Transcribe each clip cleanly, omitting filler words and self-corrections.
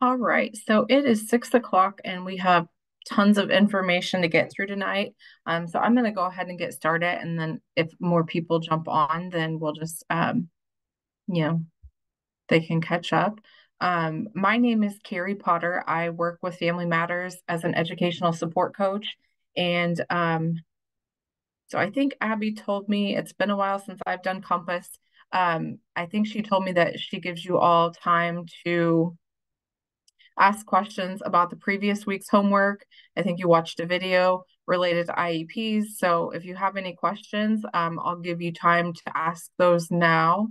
All right, so it is 6 o'clock and we have tons of information to get through tonight. So I'm going to go ahead and get started, and then if more people jump on, then we'll just, you know, they can catch up. My name is Carrie Potter. I work with Family Matters as an educational support coach, and so I think Abby told me it's been a while since I've done Compass. I think she told me that she gives you all time to ask questions about the previous week's homework. I think you watched a video related to IEPs. So if you have any questions, I'll give you time to ask those now.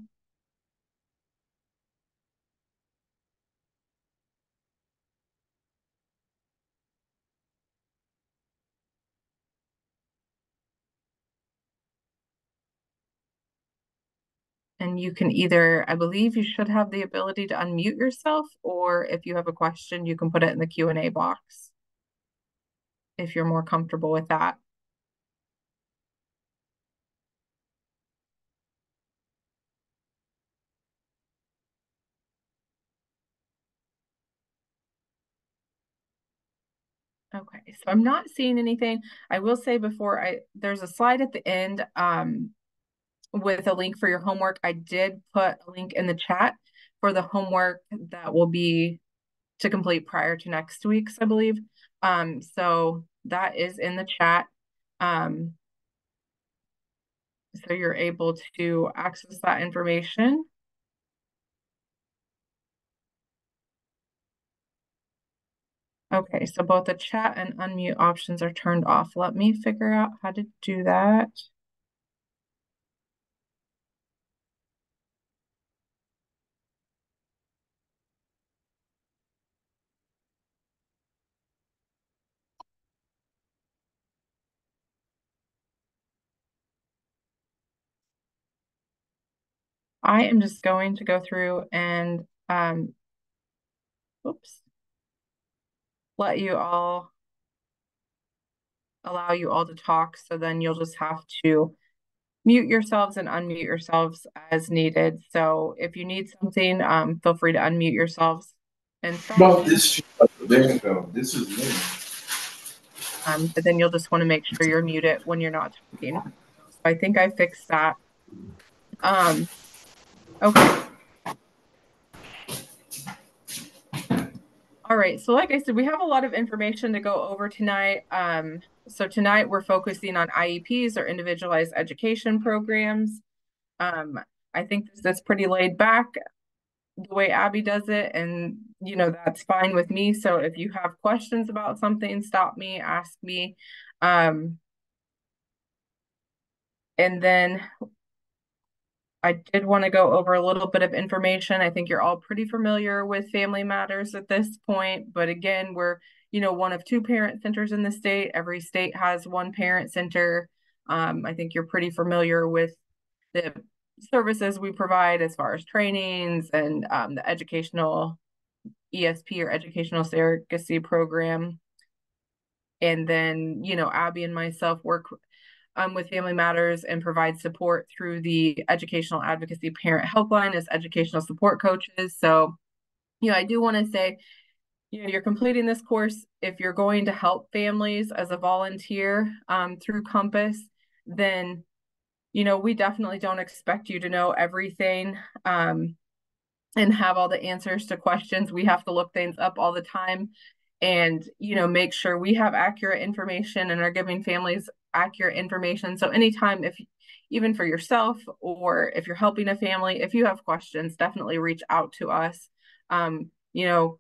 And you can either, I believe you should have the ability to unmute yourself, or if you have a question, you can put it in the Q&A box if you're more comfortable with that. Okay, so I'm not seeing anything. I will say before there's a slide at the end with a link for your homework. I did put a link in the chat for the homework that will be to complete prior to next week's, I believe. So that is in the chat. Um, so you're able to access that information. Okay, so both the chat and unmute options are turned off. Let me figure out how to do that. I am just going to go through and oops, let you all allow you all to talk. So then you'll just have to mute yourselves and unmute yourselves as needed. So if you need something, feel free to unmute yourselves and stop. No, there you go. This is me. But then you'll just want to make sure you're muted when you're not talking. So I think I fixed that. Um, okay. All right. So like I said, we have a lot of information to go over tonight. So tonight we're focusing on IEPs, or individualized education programs. Um, I think that's pretty laid back the way Abby does it, and that's fine with me. So if you have questions about something, stop me, ask me. And then I did want to go over a little bit of information. I think you're all pretty familiar with Family Matters at this point, but again, we're one of two parent centers in the state. Every state has one parent center. I think you're pretty familiar with the services we provide as far as trainings and the educational ESP, or educational surrogacy program. And then, Abby and myself work with Family Matters and provide support through the Educational Advocacy Parent Helpline as educational support coaches. So, I do want to say, you're completing this course. If you're going to help families as a volunteer through Compass, then, we definitely don't expect you to know everything. And have all the answers to questions. We have to look things up all the time and, make sure we have accurate information and are giving families accurate information. So anytime, if even for yourself, or if you're helping a family, if you have questions, definitely reach out to us. Um, you know,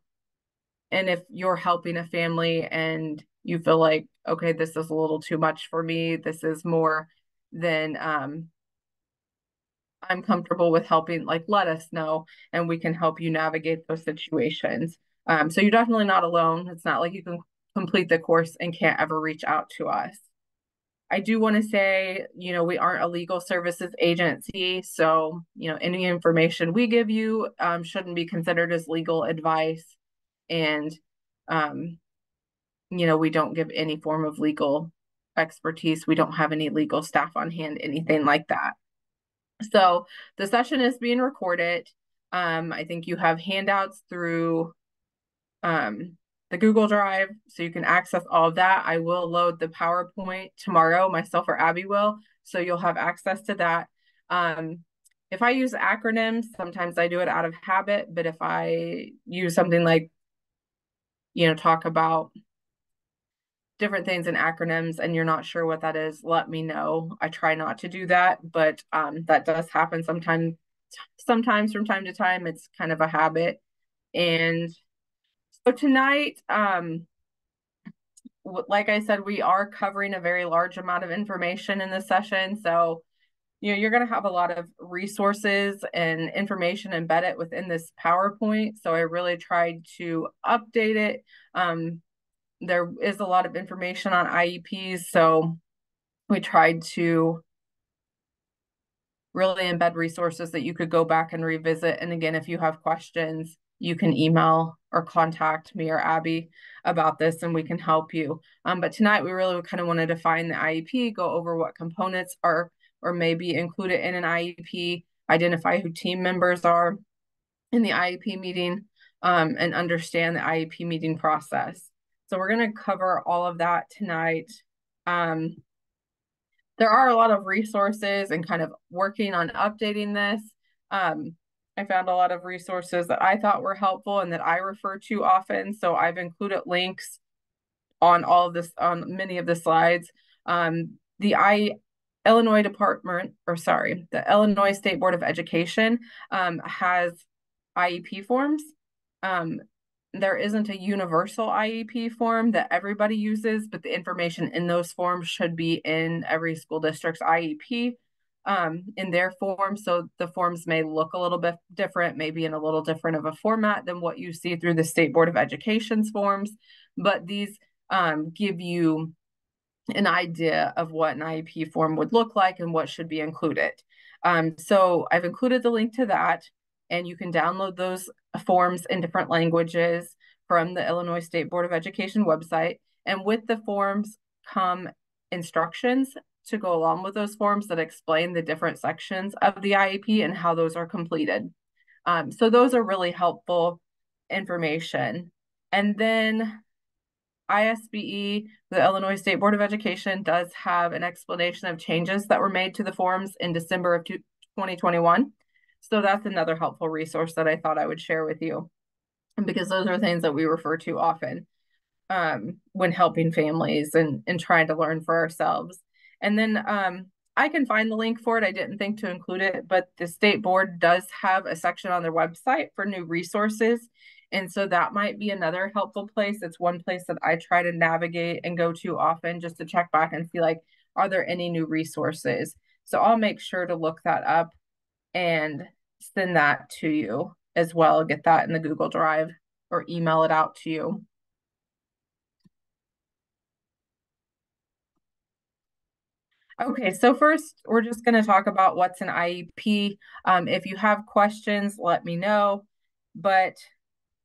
and if you're helping a family and you feel like, okay, this is a little too much for me, this is more than I'm comfortable with helping, like, let us know and we can help you navigate those situations. So you're definitely not alone. It's not like you can complete the course and can't ever reach out to us. I do want to say, we aren't a legal services agency. So, any information we give you shouldn't be considered as legal advice. And, um, we don't give any form of legal expertise. We don't have any legal staff on hand, anything like that. So the session is being recorded. I think you have handouts through um, the Google Drive, so you can access all of that. I will load the PowerPoint tomorrow, myself or Abby will, so you'll have access to that. Um, if I use acronyms, sometimes I do it out of habit, but if I use something like, talk about different things in acronyms and you're not sure what that is, let me know. I try not to do that, but that does happen sometimes from time to time. It's kind of a habit. And so tonight, like I said, we are covering a very large amount of information in this session. So, you're going to have a lot of resources and information embedded within this PowerPoint. So I really tried to update it. There is a lot of information on IEPs. So we tried to really embed resources that you could go back and revisit. And again, if you have questions, you can email or contact me or Abby about this and we can help you. But tonight we really kind of want to define the IEP, go over what components are or maybe included in an IEP, identify who team members are in the IEP meeting, and understand the IEP meeting process. So we're going to cover all of that tonight. There are a lot of resources and kind of working on updating this. I found a lot of resources that I thought were helpful and that I refer to often. So I've included links on all of this, on many of the slides. The Illinois Department, or sorry, the Illinois State Board of Education has IEP forms. Um, there isn't a universal IEP form that everybody uses, but the information in those forms should be in every school district's IEP in their form. So the forms may look a little bit different, maybe in a little different of a format than what you see through the State Board of Education's forms, but these give you an idea of what an IEP form would look like and what should be included. So I've included the link to that, and you can download those forms in different languages from the Illinois State Board of Education website. And with the forms come instructions to go along with those forms that explain the different sections of the IEP and how those are completed. So those are really helpful information. And then ISBE, the Illinois State Board of Education, does have an explanation of changes that were made to the forms in December of 2021. So that's another helpful resource that I thought I would share with you, because those are things that we refer to often when helping families and trying to learn for ourselves. And then I can find the link for it. I didn't think to include it, but the state board does have a section on their website for new resources. And so that might be another helpful place. It's one place that I try to navigate and go to often just to check back and see like, are there any new resources? So I'll make sure to look that up and send that to you as well. Get that in the Google Drive or email it out to you. Okay, so first we're just going to talk about what's an IEP. If you have questions, let me know. But,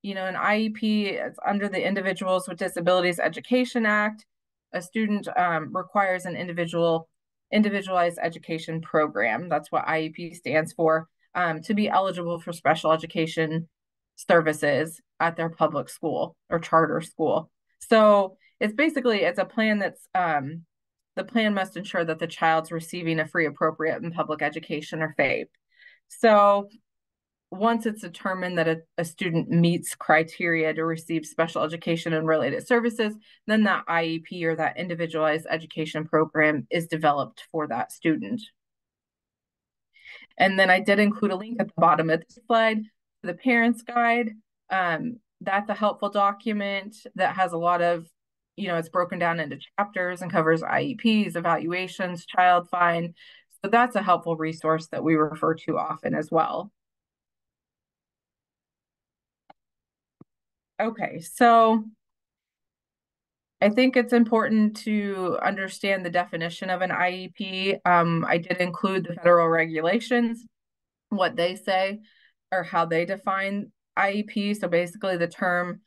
an IEP is under the Individuals with Disabilities Education Act. A student requires an individualized education program. That's what IEP stands for, to be eligible for special education services at their public school or charter school. So it's a plan the plan must ensure that the child's receiving a free, appropriate, and public education or FAPE. So once it's determined that a student meets criteria to receive special education and related services, then that IEP or that individualized education program is developed for that student. And then I did include a link at the bottom of the slide to the parents guide. That's a helpful document that has a lot of, it's broken down into chapters and covers IEPs, evaluations, child find. So that's a helpful resource that we refer to often as well. Okay, so I think it's important to understand the definition of an IEP. I did include the federal regulations, what they say or how they define IEP. So basically the term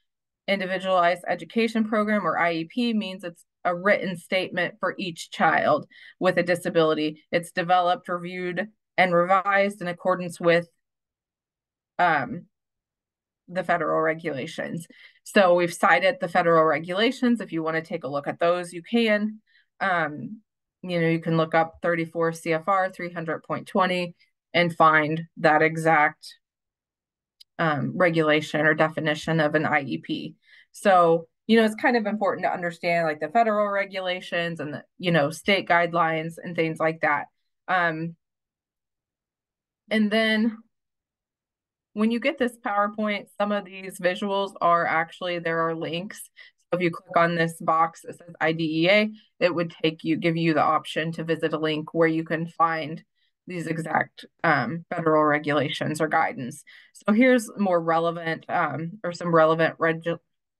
individualized education program or IEP means it's a written statement for each child with a disability. It's developed, reviewed, and revised in accordance with the federal regulations. So we've cited the federal regulations. If you want to take a look at those, you can. You can look up 34 CFR 300.20 and find that exact regulation or definition of an IEP. So, it's kind of important to understand like the federal regulations and the, state guidelines and things like that. And then when you get this PowerPoint, some of these visuals are actually, there are links. So if you click on this box that says IDEA, it would give you the option to visit a link where you can find these exact federal regulations or guidance. So here's more relevant or some relevant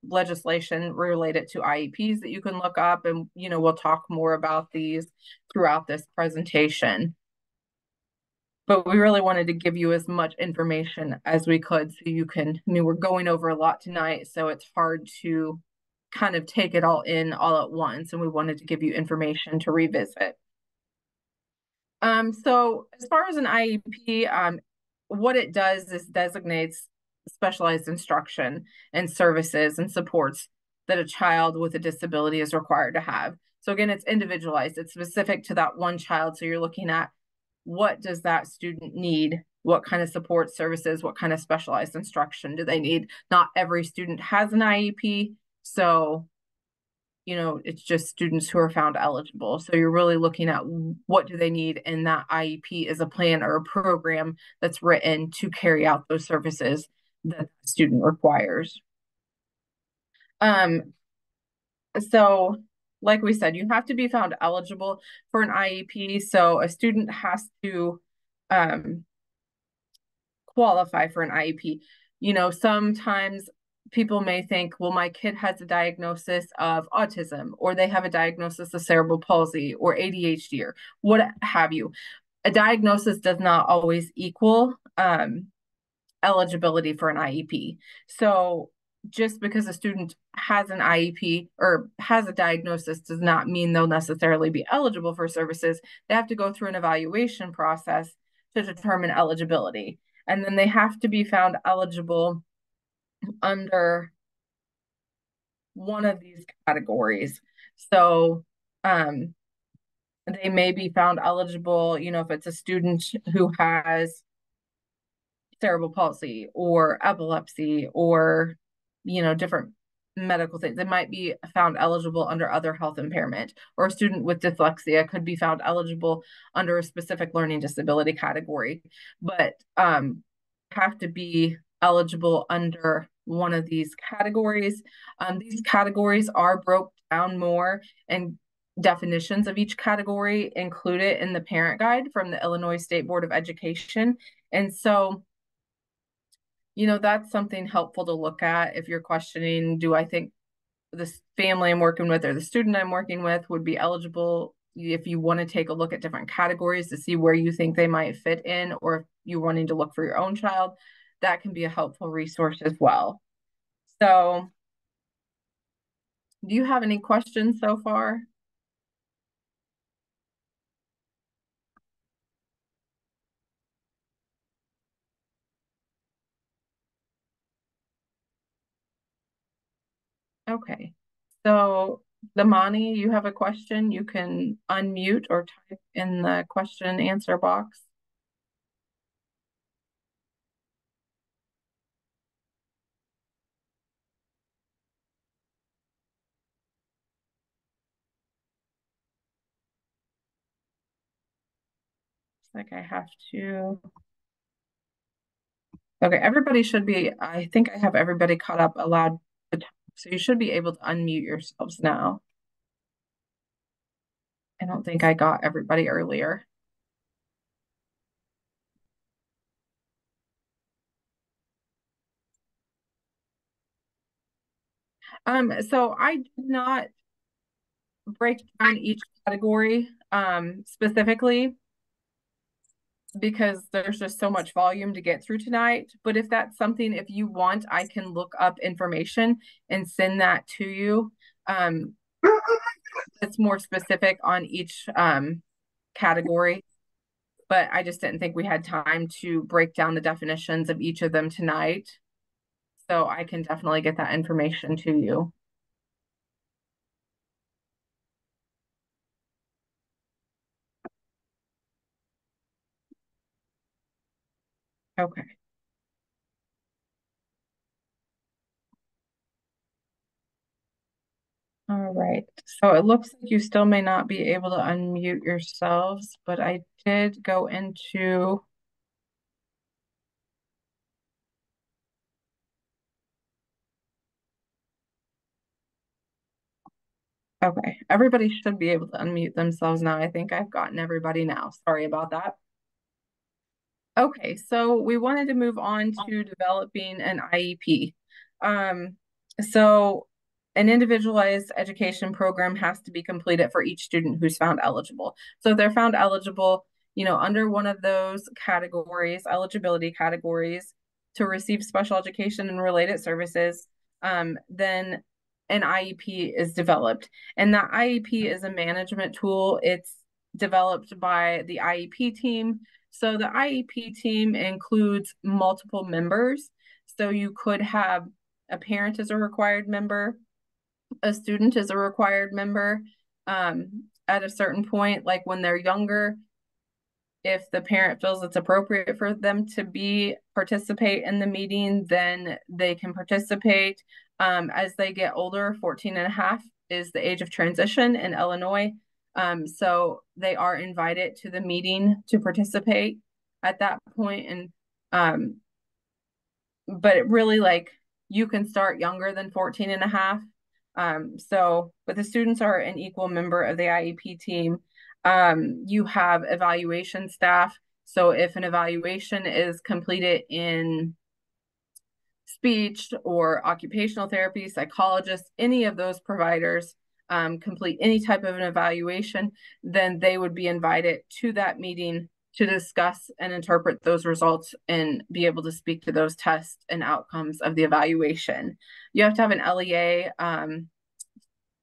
legislation related to IEPs that you can look up. And, we'll talk more about these throughout this presentation. But we really wanted to give you as much information as we could so you can, we're going over a lot tonight, so it's hard to kind of take it all in all at once, and we wanted to give you information to revisit. So as far as an IEP, what it does is designates specialized instruction and services and supports that a child with a disability is required to have. So again, it's individualized, it's specific to that one child. So you're looking at what does that student need? What kind of support services, what kind of specialized instruction do they need? Not every student has an IEP. So, it's just students who are found eligible. So you're really looking at what do they need, and that IEP is a plan or a program that's written to carry out those services that the student requires. So like we said, you have to be found eligible for an IEP. So a student has to qualify for an IEP. Sometimes people may think, well, my kid has a diagnosis of autism, or they have a diagnosis of cerebral palsy or ADHD or what have you. A diagnosis does not always equal eligibility for an IEP. So just because a student has an IEP or has a diagnosis does not mean they'll necessarily be eligible for services. They have to go through an evaluation process to determine eligibility. And then they have to be found eligible under one of these categories. So they may be found eligible, if it's a student who has cerebral palsy or epilepsy or different medical things. They might be found eligible under other health impairment, or a student with dyslexia could be found eligible under a specific learning disability category, but have to be eligible under one of these categories. These categories are broke down more, and definitions of each category included in the parent guide from the Illinois State Board of Education. And so that's something helpful to look at if you're questioning, do I think this family I'm working with or the student I'm working with would be eligible? If you want to take a look at different categories to see where you think they might fit in, or if you're wanting to look for your own child, that can be a helpful resource as well. So, do you have any questions so far? Okay. So, Damani, you have a question? You can unmute or type in the question and answer box. Looks like I have to. Okay, everybody should be, I think I have everybody caught up allowed to talk. So you should be able to unmute yourselves now. I don't think I got everybody earlier. So I did not break down each category specifically because there's just so much volume to get through tonight. But if that's something, if you want, I can look up information and send that to you. It's more specific on each category, but I just didn't think we had time to break down the definitions of each of them tonight. So I can definitely get that information to you. Okay. All right. So it looks like you still may not be able to unmute yourselves, but I did go into, okay. Everybody should be able to unmute themselves now. I think I've gotten everybody now. Sorry about that. Okay, so we wanted to move on to developing an IEP. Um, so an individualized education program has to be completed for each student who's found eligible. So if they're found eligible, under one of those categories, eligibility categories to receive special education and related services, then an IEP is developed. And that IEP is a management tool. It's developed by the IEP team. So the IEP team includes multiple members. So you could have a parent as a required member, a student as a required member. At a certain point, like when they're younger, if the parent feels it's appropriate for them to participate in the meeting, then they can participate. As they get older, 14 and a half is the age of transition in Illinois. So they are invited to the meeting to participate at that point. And but it really, like, you can start younger than 14 and a half. But the students are an equal member of the IEP team. You have evaluation staff. So if an evaluation is completed in speech or occupational therapy, psychologists, any of those providers complete any type of an evaluation, then they would be invited to that meeting to discuss and interpret those results and be able to speak to those tests and outcomes of the evaluation. You have to have an LEA,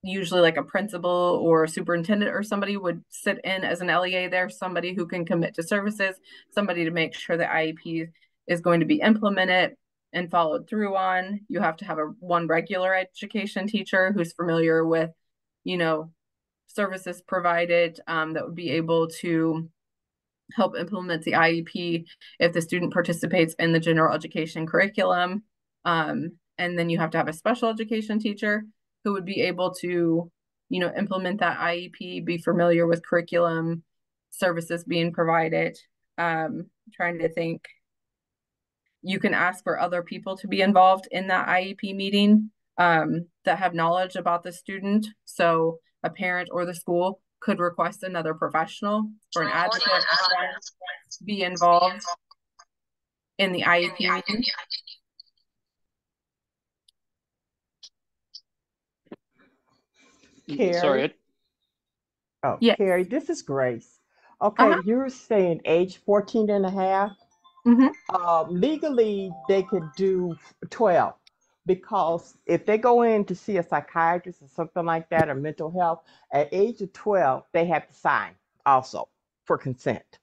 usually like a principal or superintendent or somebody would sit in as an LEA there, somebody who can commit to services, somebody to make sure the IEP is going to be implemented and followed through on. You have to have one regular education teacher who's familiar with, you know, services provided, that would be able to help implement the IEP if the student participates in the general education curriculum. And then you have to have a special education teacher who would be able to, implement that IEP, be familiar with curriculum, services being provided. Trying to think, you can ask for other people to be involved in that IEP meeting, that have knowledge about the student. So a parent or the school could request another professional or an advocate, a friend, be involved in the IEP meeting. Sorry. Carrie. Oh, Yes. Carrie, this is Grace. Uh-huh. Okay, you're saying age 14 and a half. Mm-hmm. Legally, they could do 12 because if they go in to see a psychiatrist or something like that or mental health, at age of 12, they have to sign also for consent.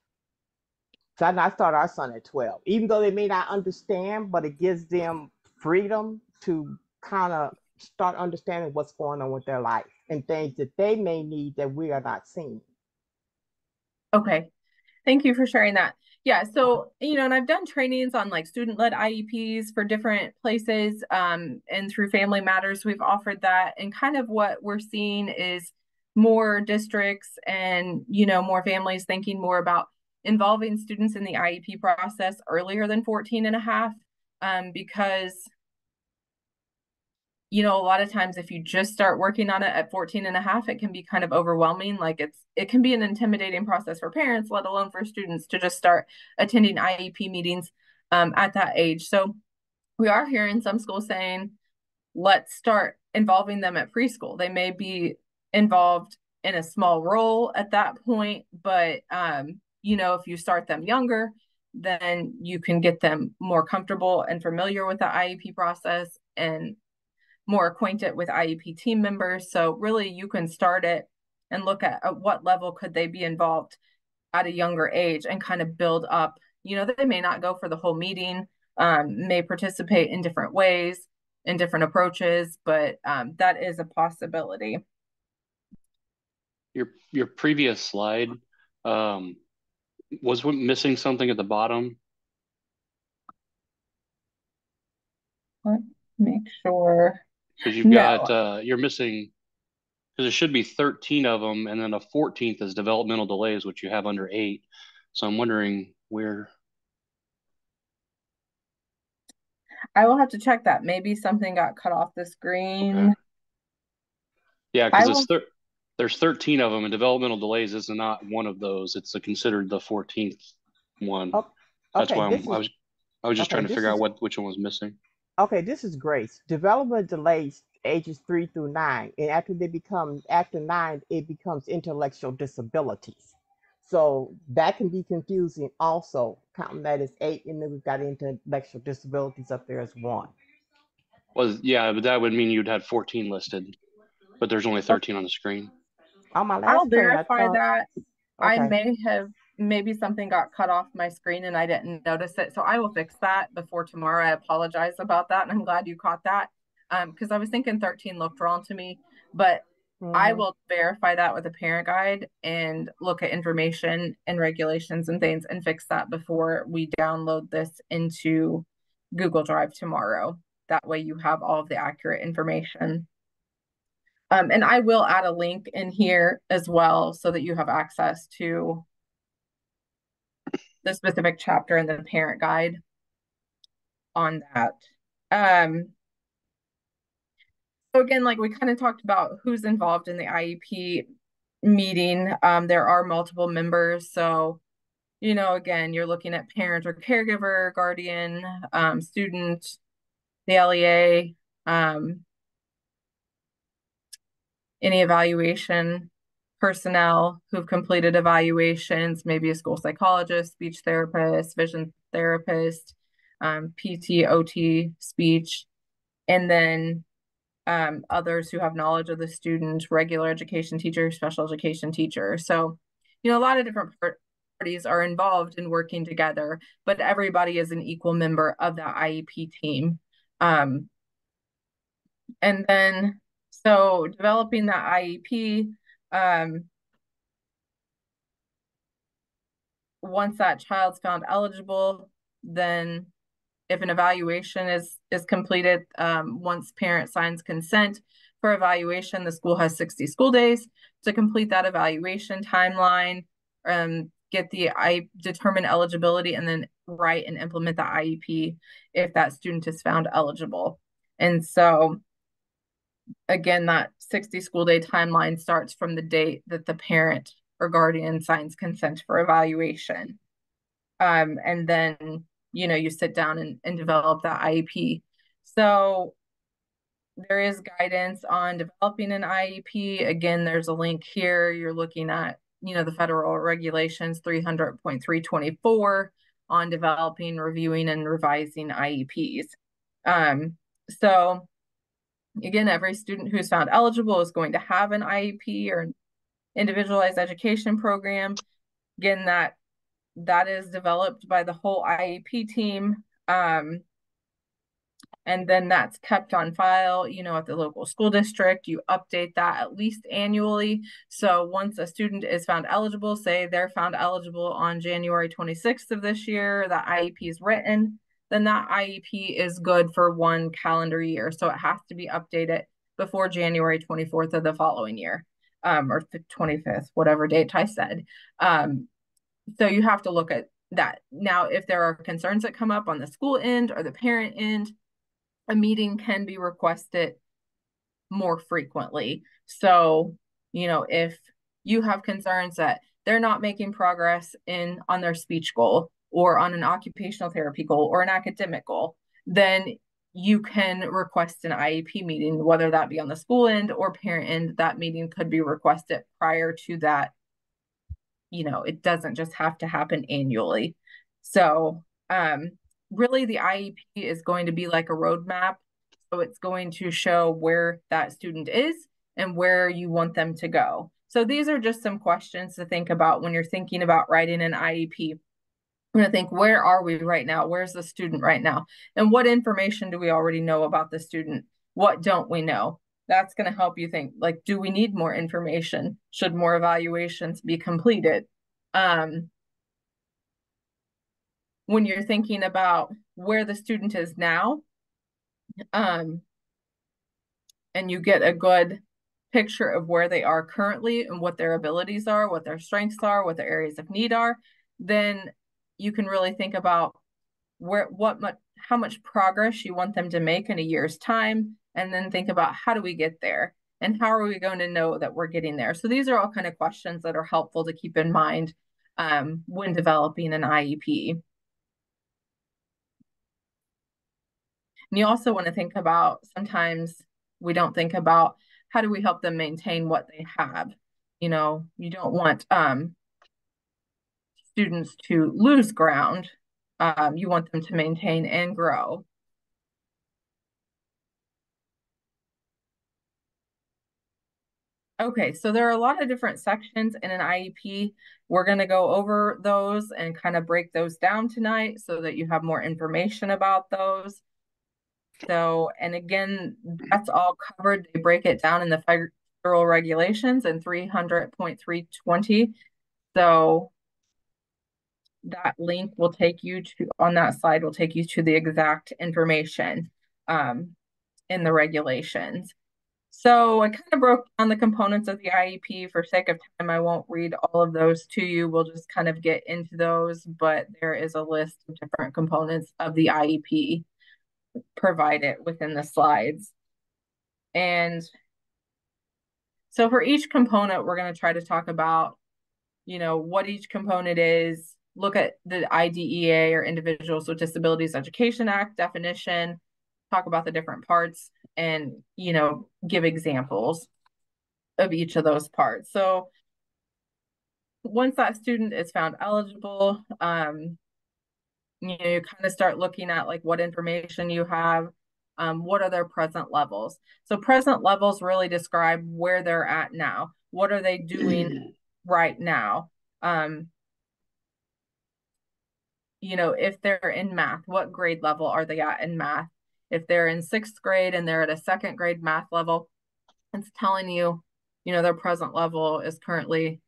So I start our son at 12, even though they may not understand, but it gives them freedom to kind of start understanding what's going on with their life and things that they may need that we are not seeing. Okay. Thank you for sharing that. Yeah, so, and I've done trainings on like student-led IEPs for different places, and through Family Matters, we've offered that. And kind of what we're seeing is more districts and, more families thinking more about involving students in the IEP process earlier than 14 and a half, because a lot of times if you just start working on it at 14 and a half, it can be kind of overwhelming. Like it can be an intimidating process for parents, let alone for students, to just start attending IEP meetings at that age. So we are hearing some schools saying, let's start involving them at preschool. They may be involved in a small role at that point, but if you start them younger, then you can get them more comfortable and familiar with the IEP process and more acquainted with IEP team members. So really you can start it and look at what level could they be involved at a younger age and kind of build up. They may not go for the whole meeting, may participate in different ways, in different approaches, but that is a possibility. Your previous slide was missing something at the bottom Let's make sure. because you've got No, you're missing because there should be 13 of them, and then a 14th is developmental delays, which you have under 8. So I'm wondering where. I will have to check that. Maybe something got cut off the Okay. screen. Yeah, because I will. there's 13 of them, and developmental delays is not one of those. It's considered the 14th one. Oh, That's okay, why this is I was just okay. trying to This figure out is which one was missing. okay. This is Grace. Development delays ages 3 through 9, and after 9, it becomes intellectual disabilities. So that can be confusing. Also, counting that as 8, and then we've got intellectual disabilities up there as 1. Was yeah, but that would mean you'd had 14 listed, but there's only Oh, 13 on the screen. on my I'll last screen, I verify thought. that. I Okay. may have, maybe something got cut off my screen and I didn't notice it. So I will fix that before tomorrow. I apologize about that. And I'm glad you caught that. Because I was thinking 13 looked wrong to me, but I Mm-hmm. will verify that with a parent guide and look at information and regulations and things and fix that before we download this into Google Drive tomorrow. That way you have all of the accurate information. And I will add a link in here as well so that you have access to the specific chapter in the parent guide on that. Um, so again, like we kind of talked about who's involved in the IEP meeting. There are multiple members. So, again, you're looking at parent or caregiver, guardian, student, the LEA, any evaluation personnel who've completed evaluations, maybe a school psychologist, speech therapist, vision therapist, PT, OT, speech, and then others who have knowledge of the student, regular education teacher, special education teacher. So, a lot of different parties are involved in working together, but everybody is an equal member of the IEP team. Um, and then, so developing that IEP, um, once that child's found eligible, then if an evaluation is completed, once parent signs consent for evaluation, the school has 60 school days to complete that evaluation timeline, get the I determine eligibility, and then write and implement the IEP if that student is found eligible. And so again, that 60 school day timeline starts from the date that the parent or guardian signs consent for evaluation. And then, you sit down and develop that IEP. So there is guidance on developing an IEP. Again, there's a link here. You're looking at, the federal regulations 300.324 on developing, reviewing, and revising IEPs. So again, every student who's found eligible is going to have an IEP or an individualized education program. Again, that is developed by the whole IEP team. And then that's kept on file, at the local school district. You update that at least annually. So once a student is found eligible, say they're found eligible on January 26th of this year, the IEP is written, then that IEP is good for 1 calendar year. So it has to be updated before January 24th of the following year, or the 25th, whatever date I said. So you have to look at that. Now, if there are concerns that come up on the school end or the parent end, a meeting can be requested more frequently. So, if you have concerns that they're not making progress on their speech goal or on an occupational therapy goal or an academic goal, then you can request an IEP meeting, whether that be on the school end or parent end. That meeting could be requested prior to that. It doesn't just have to happen annually. So, really, the IEP is going to be like a roadmap. So it's going to show where that student is and where you want them to go. So these are just some questions to think about when you're thinking about writing an IEP. I'm going to think, where are we right now? Where's the student right now? And what information do we already know about the student? What don't we know? That's going to help you think, like, do we need more information? Should more evaluations be completed? When you're thinking about where the student is now, and you get a good picture of where they are currently and what their abilities are, what their strengths are, what their areas of need are, then you can really think about how much progress you want them to make in a year's time, and then think about, how do we get there and how are we going to know that we're getting there? So these are all kind of questions that are helpful to keep in mind when developing an IEP. And you also want to think about, sometimes we don't think about, how do we help them maintain what they have? You don't want students to lose ground. You want them to maintain and grow. Okay, so there are a lot of different sections in an IEP. We're going to go over those and kind of break those down tonight so that you have more information about those. So, and again, that's all covered. They break it down in the federal regulations in 300.320. So that link will take you to, on that slide, will take you to the exact information in the regulations. So I kind of broke down the components of the IEP. For sake of time, I won't read all of those to you. We'll just kind of get into those, but there is a list of different components of the IEP provided within the slides. And so for each component, we're going to try to talk about, what each component is, look at the IDEA, or Individuals with Disabilities Education Act definition, talk about the different parts, and, give examples of each of those parts. So once that student is found eligible, you kind of start looking at, like, what information you have, what are their present levels. So present levels really describe where they're at now. What are they doing right now? If they're in math, what grade level are they at in math? If they're in 6th grade and they're at a 2nd grade math level, it's telling you, their present level is currently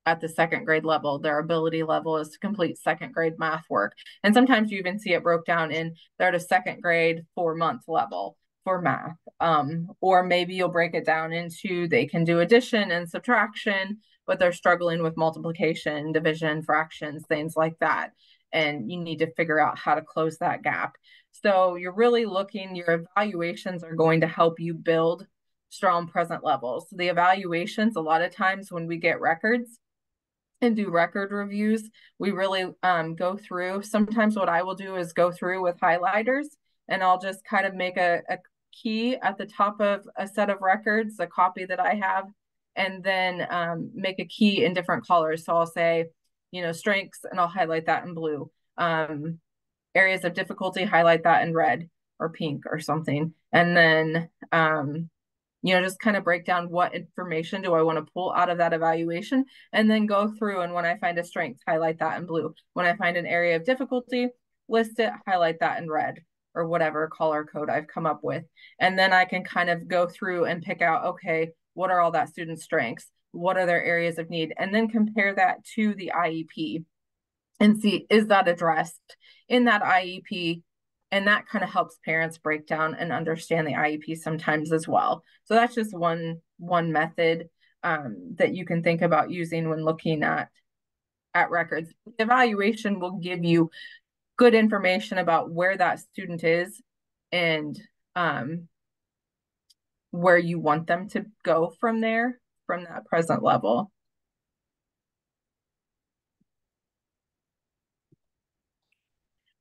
at the 2nd grade level. Their ability level is to complete 2nd grade math work. And sometimes you even see it broke down in, they're at a 2nd grade 4-month level for math. Or maybe you'll break it down into, they can do addition and subtraction, but they're struggling with multiplication, division, fractions, things like that. And you need to figure out how to close that gap. So you're really looking, your evaluations are going to help you build strong present levels. The evaluations, a lot of times when we get records and do record reviews, we really go through. Sometimes what I will do is go through with highlighters, and I'll just kind of make a key at the top of a set of records, a copy that I have, and then make a key in different colors. So I'll say, strengths, and I'll highlight that in blue. Areas of difficulty, highlight that in red or pink or something. And then just kind of break down, what information do I want to pull out of that evaluation, and then go through, and when I find a strength, highlight that in blue. When I find an area of difficulty, list it, highlight that in red, or whatever color code I've come up with. And then I can kind of go through and pick out, okay, what are all that student's strengths? What are their areas of need? And then compare that to the IEP and see, is that addressed in that IEP? And that kind of helps parents break down and understand the IEP sometimes as well. So that's just one method that you can think about using when looking at records. The evaluation will give you good information about where that student is, and where you want them to go from there, from that present level.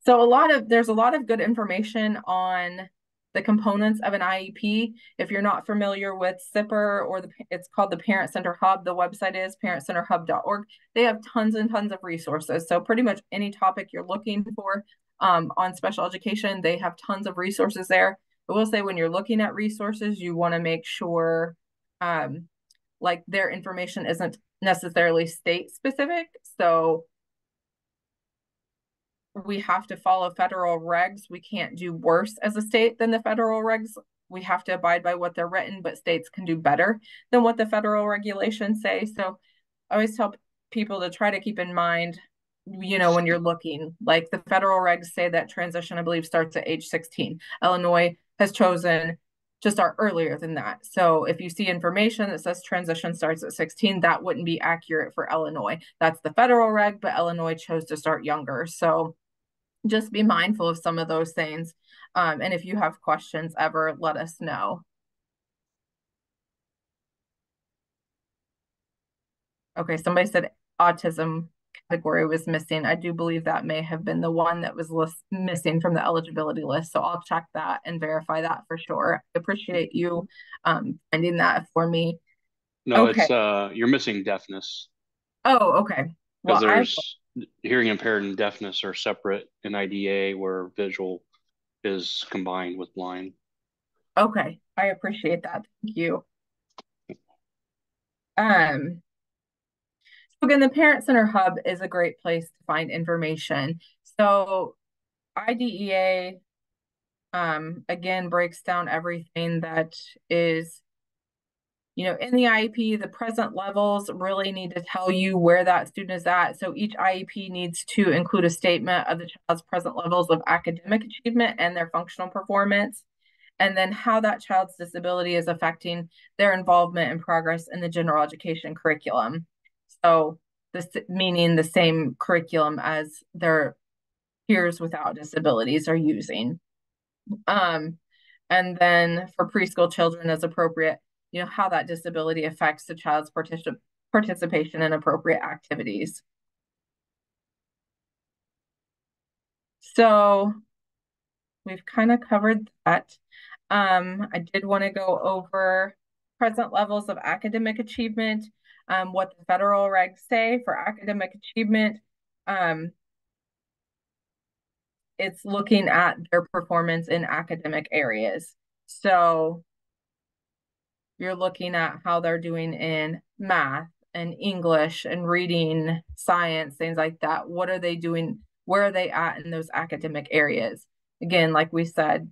So there's a lot of good information on the components of an IEP. If you're not familiar with SIPR, or it's called the Parent Center Hub, the website is parentcenterhub.org. They have tons and tons of resources. So pretty much any topic you're looking for on special education, they have tons of resources there. I will say, when you're looking at resources, you want to make sure like their information isn't necessarily state specific. So we have to follow federal regs. We can't do worse as a state than the federal regs. We have to abide by what they're written, but states can do better than what the federal regulations say. So I always tell people to try to keep in mind, when you're looking, like the federal regs say that transition, I believe, starts at age 16. Illinois has chosen to start earlier than that. So if you see information that says transition starts at 16, that wouldn't be accurate for Illinois. That's the federal reg, but Illinois chose to start younger. So just be mindful of some of those things. And if you have questions ever, let us know. Okay, somebody said autism category was missing. I do believe that may have been the one that was missing from the eligibility list. So I'll check that and verify that for sure. I appreciate you finding that for me. No, Okay. it's you're missing deafness Oh, okay. because Well, there's hearing impaired and deafness are separate in IDA where visual is combined with blind. okay. I appreciate that. Thank you. Um, so again, the Parent Center Hub is a great place to find information. So IDEA again breaks down everything that is in the IEP. The present levels really need to tell you where that student is at. So each IEP needs to include a statement of the child's present levels of academic achievement and their functional performance, and then how that child's disability is affecting their involvement and progress in the general education curriculum. So this meaning the same curriculum as their peers without disabilities are using. Um, and then for preschool children as appropriate, how that disability affects the child's participation in appropriate activities. So we've kind of covered that. I did want to go over present levels of academic achievement, what the federal regs say for academic achievement. It's looking at their performance in academic areas. So you're looking at how they're doing in math and English and reading, science, things like that. What are they doing? Where are they at in those academic areas? Again, like we said,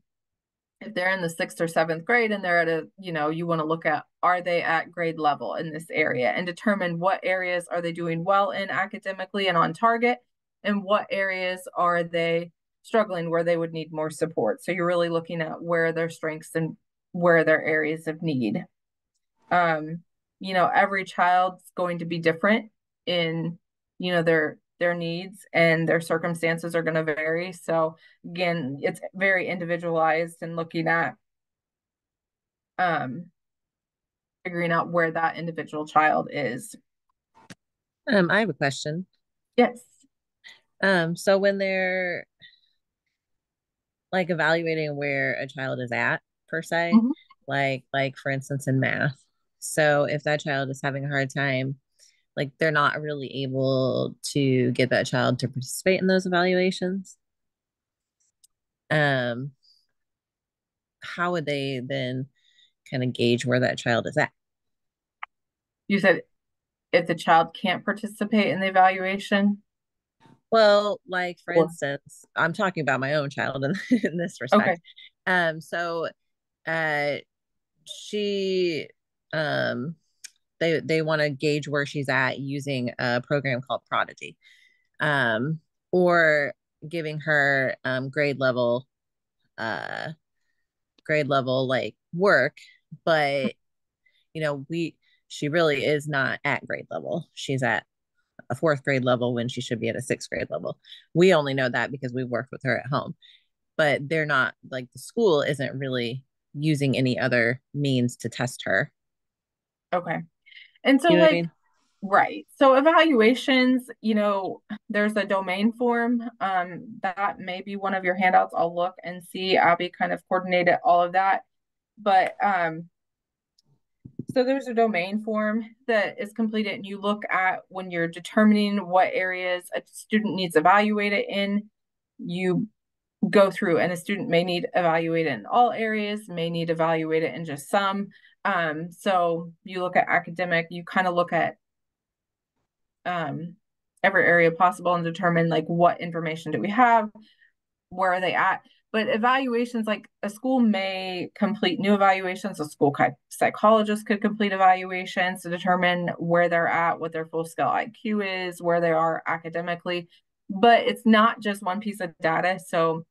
if they're in the 6th or 7th grade and they're at you want to look at, are they at grade level in this area, and determine what areas are they doing well in academically and on target, and what areas are they struggling where they would need more support. So you're really looking at where their strengths and where their areas of need. Every child's going to be different in, their needs, and their circumstances are going to vary. So again, it's very individualized, and looking at figuring out where that individual child is. I have a question. Yes. So when they're like evaluating where a child is at per se, Mhm. like for instance in math. So if that child is having a hard time, like they're not really able to get that child to participate in those evaluations. Um, how would they then kind of gauge where that child is at? You said if the child can't participate in the evaluation? Well, like for Or instance, I'm talking about my own child in this okay. respect. So uh she um they want to gauge where she's at using a program called Prodigy. Or giving her uh grade level like work, but we she really is not at grade level. She's at a fourth grade level when she should be at a sixth grade level. We only know that because we worked with her at home, but they're not like the school isn't really using any other means to test her. Okay. And so You know what I like, mean? right. So evaluations, there's a domain form. That may be one of your handouts. I'll look and see. Abby kind of coordinated all of that. But so there's a domain form that is completed, and you look at when you're determining what areas a student needs evaluated in. You go through, and a student may need evaluated in all areas, may need evaluated in just some. So you look at academic, you kind of look at every area possible and determine like what information do we have, where are they at. But evaluations, like a school may complete new evaluations, a school psychologist could complete evaluations to determine where they're at, what their full scale IQ is, where they are academically. But it's not just one piece of data. So,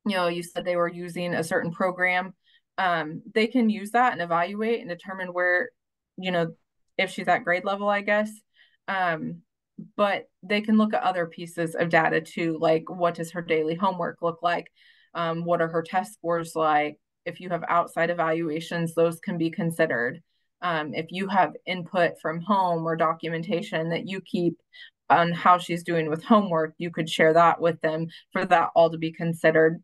you said they were using a certain program. They can use that and evaluate and determine where, you know, if she's at grade level, I guess. Um, but they can look at other pieces of data too, like what does her daily homework look like? What are her test scores like? If you have outside evaluations, those can be considered. If you have input from home or documentation that you keep on how she's doing with homework, you could share that with them for that all to be considered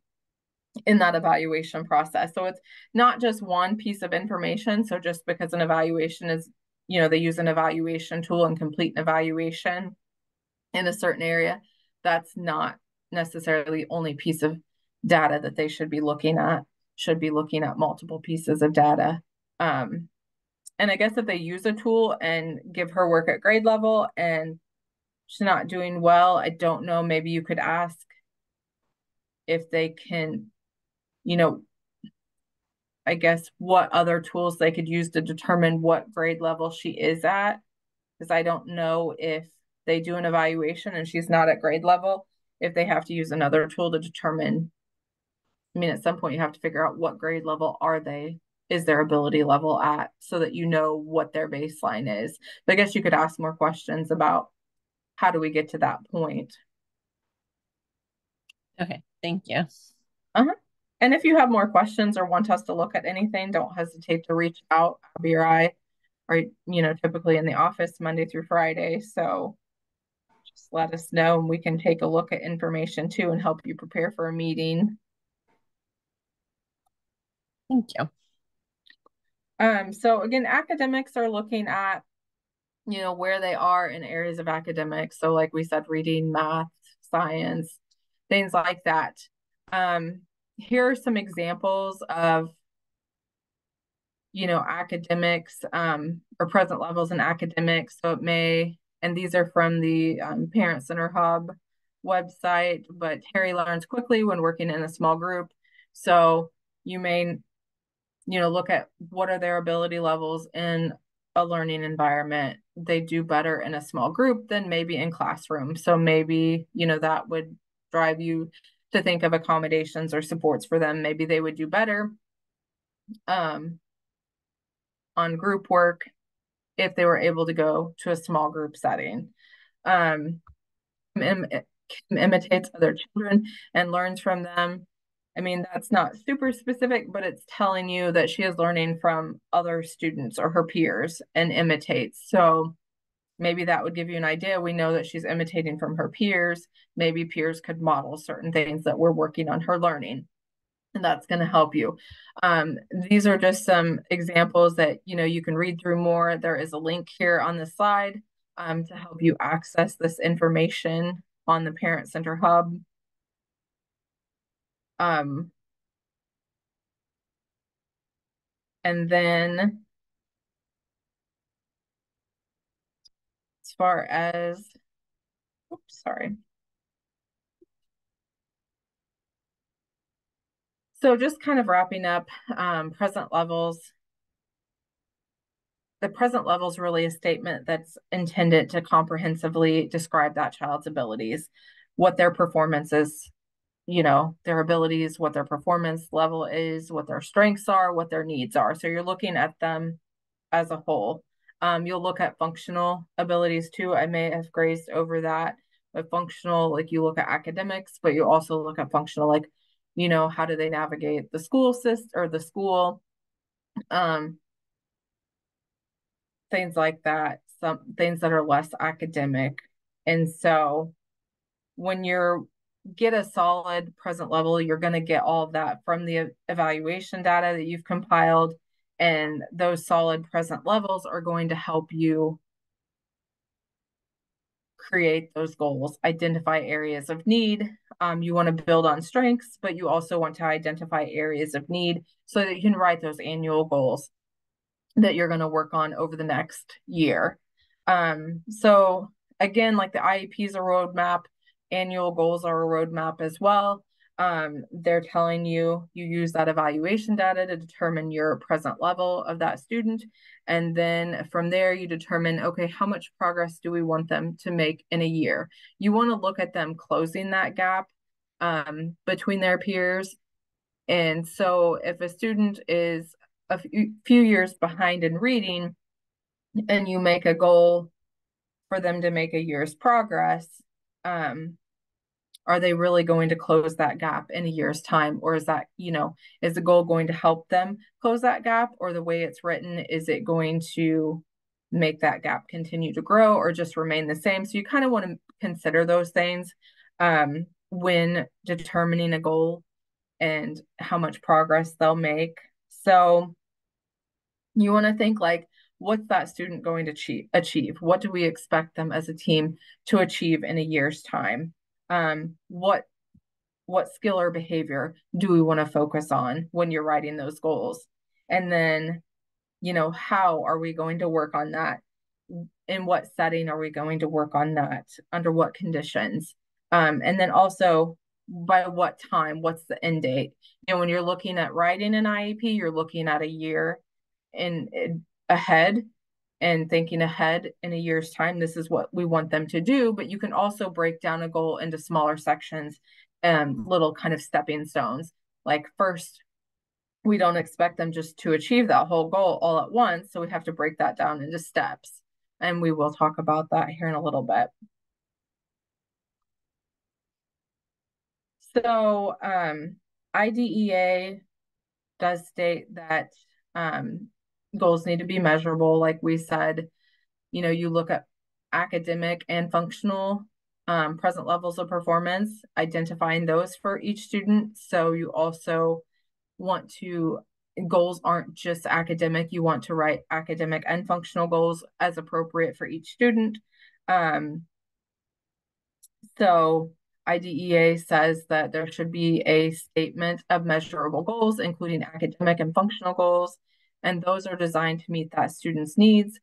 in that evaluation process. So it's not just one piece of information. So just because an evaluation is, they use an evaluation tool and complete an evaluation in a certain area, that's not necessarily the only piece of data that they should be looking at. Should be looking at multiple pieces of data. And I guess if they use a tool and give her work at grade level and she's not doing well, I don't know, maybe you could ask if they can, you know, I guess what other tools they could use to determine what grade level she is at. Because I don't know if they do an evaluation and she's not at grade level, if they have to use another tool to determine. I mean, at some point you have to figure out what grade level are they, is their ability level at, so that you know what their baseline is. But I guess you could ask more questions about how do we get to that point. Okay, thank you. Uh-huh. And if you have more questions or want us to look at anything, don't hesitate to reach out. Abby or I are, typically in the office Monday through Friday. So just let us know and we can take a look at information too and help you prepare for a meeting. Thank you. So again, academics are looking at, where they are in areas of academics. So like we said, reading, math, science, things like that. Here are some examples of, academics, or present levels in academics. So it may, and these are from the Parent Center Hub website, but Terry learns quickly when working in a small group. So you may, look at what are their ability levels in a learning environment. They do better in a small group than maybe in classroom. So maybe, that would drive you to think of accommodations or supports for them. Maybe they would do better on group work if they were able to go to a small group setting. Kim imitates other children and learns from them. I mean, that's not super specific, but it's telling you that she is learning from other students or her peers and imitates. So maybe that would give you an idea. We know that she's imitating from her peers. Maybe peers could model certain things that we're working on her learning, and that's going to help you. These are just some examples that, you can read through more. There is a link here on the slide to help you access this information on the Parent Center Hub. And then as far as, oops, sorry. So just kind of wrapping up, present levels. The present level is really a statement that's intended to comprehensively describe that child's abilities, what their performance is, their abilities, what their performance level is, what their strengths are, what their needs are. So you're looking at them as a whole. You'll look at functional abilities too. I may have grazed over that, but functional, like you look at academics, but you also look at functional, like, how do they navigate the school system or the school, things like that, some things that are less academic. And so when you're get a solid present level, you're going to get all of that from the evaluation data that you've compiled. And those solid present levels are going to help you create those goals, identify areas of need. You want to build on strengths, but you also want to identify areas of need so that you can write those annual goals that you're going to work on over the next year. So again, like the IEP is a roadmap, annual goals are a roadmap as well. They're telling you use that evaluation data to determine your present level of that student. And then from there, you determine, okay, how much progress do we want them to make in a year? You want to look at them closing that gap between their peers. And so if a student is a few years behind in reading and you make a goal for them to make a year's progress, are they really going to close that gap in a year's time? Or is that, is the goal going to help them close that gap? Or the way it's written, is it going to make that gap continue to grow or just remain the same? So you kind of want to consider those things when determining a goal and how much progress they'll make. So you want to think like, what's that student going to achieve? What do we expect them as a team to achieve in a year's time? What skill or behavior do we want to focus on when you're writing those goals? And then, how are we going to work on that? In what setting are we going to work on that? Under what conditions? And then also by what time? What's the end date? When you're looking at writing an IEP, you're looking at a year in ahead and thinking ahead in a year's time. This is what we want them to do, but you can also break down a goal into smaller sections and little kind of stepping stones. Like first, we don't expect them just to achieve that whole goal all at once, so we have to break that down into steps. And we will talk about that here in a little bit. So IDEA does state that goals need to be measurable. Like we said, you look at academic and functional present levels of performance, identifying those for each student. So you also want to, goals aren't just academic, you want to write academic and functional goals as appropriate for each student. So IDEA says that there should be a statement of measurable goals, including academic and functional goals, and those are designed to meet that student's needs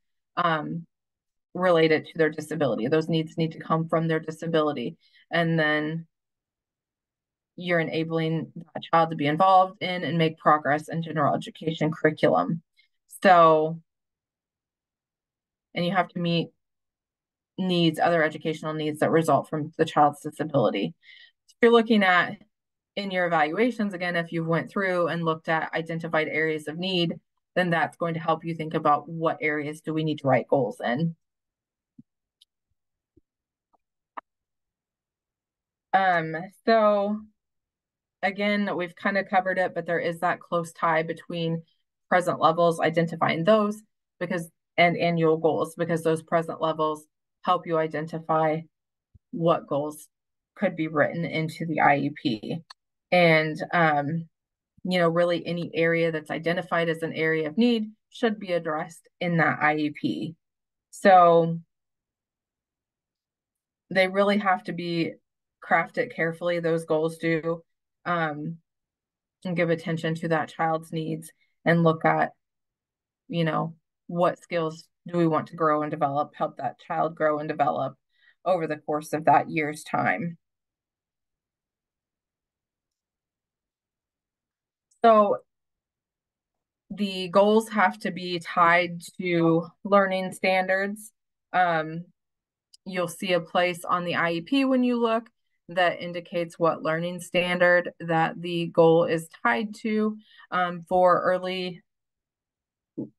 related to their disability. Those needs need to come from their disability. And then you're enabling that child to be involved in and make progress in general education curriculum. So, and you have to meet needs, other educational needs that result from the child's disability. If you're looking at in your evaluations, again, if you've went through and looked at identified areas of need, then that's going to help you think about what areas do we need to write goals in. So again, we've kind of covered it, but there is that close tie between present levels, identifying those and annual goals, because those present levels help you identify what goals could be written into the IEP. And, really any area that's identified as an area of need should be addressed in that IEP. So they really have to be crafted carefully, those goals do, and give attention to that child's needs and look at, what skills do we want to grow and develop, help that child grow and develop over the course of that year's time. So the goals have to be tied to learning standards. You'll see a place on the IEP when you look that indicates what learning standard that the goal is tied to. For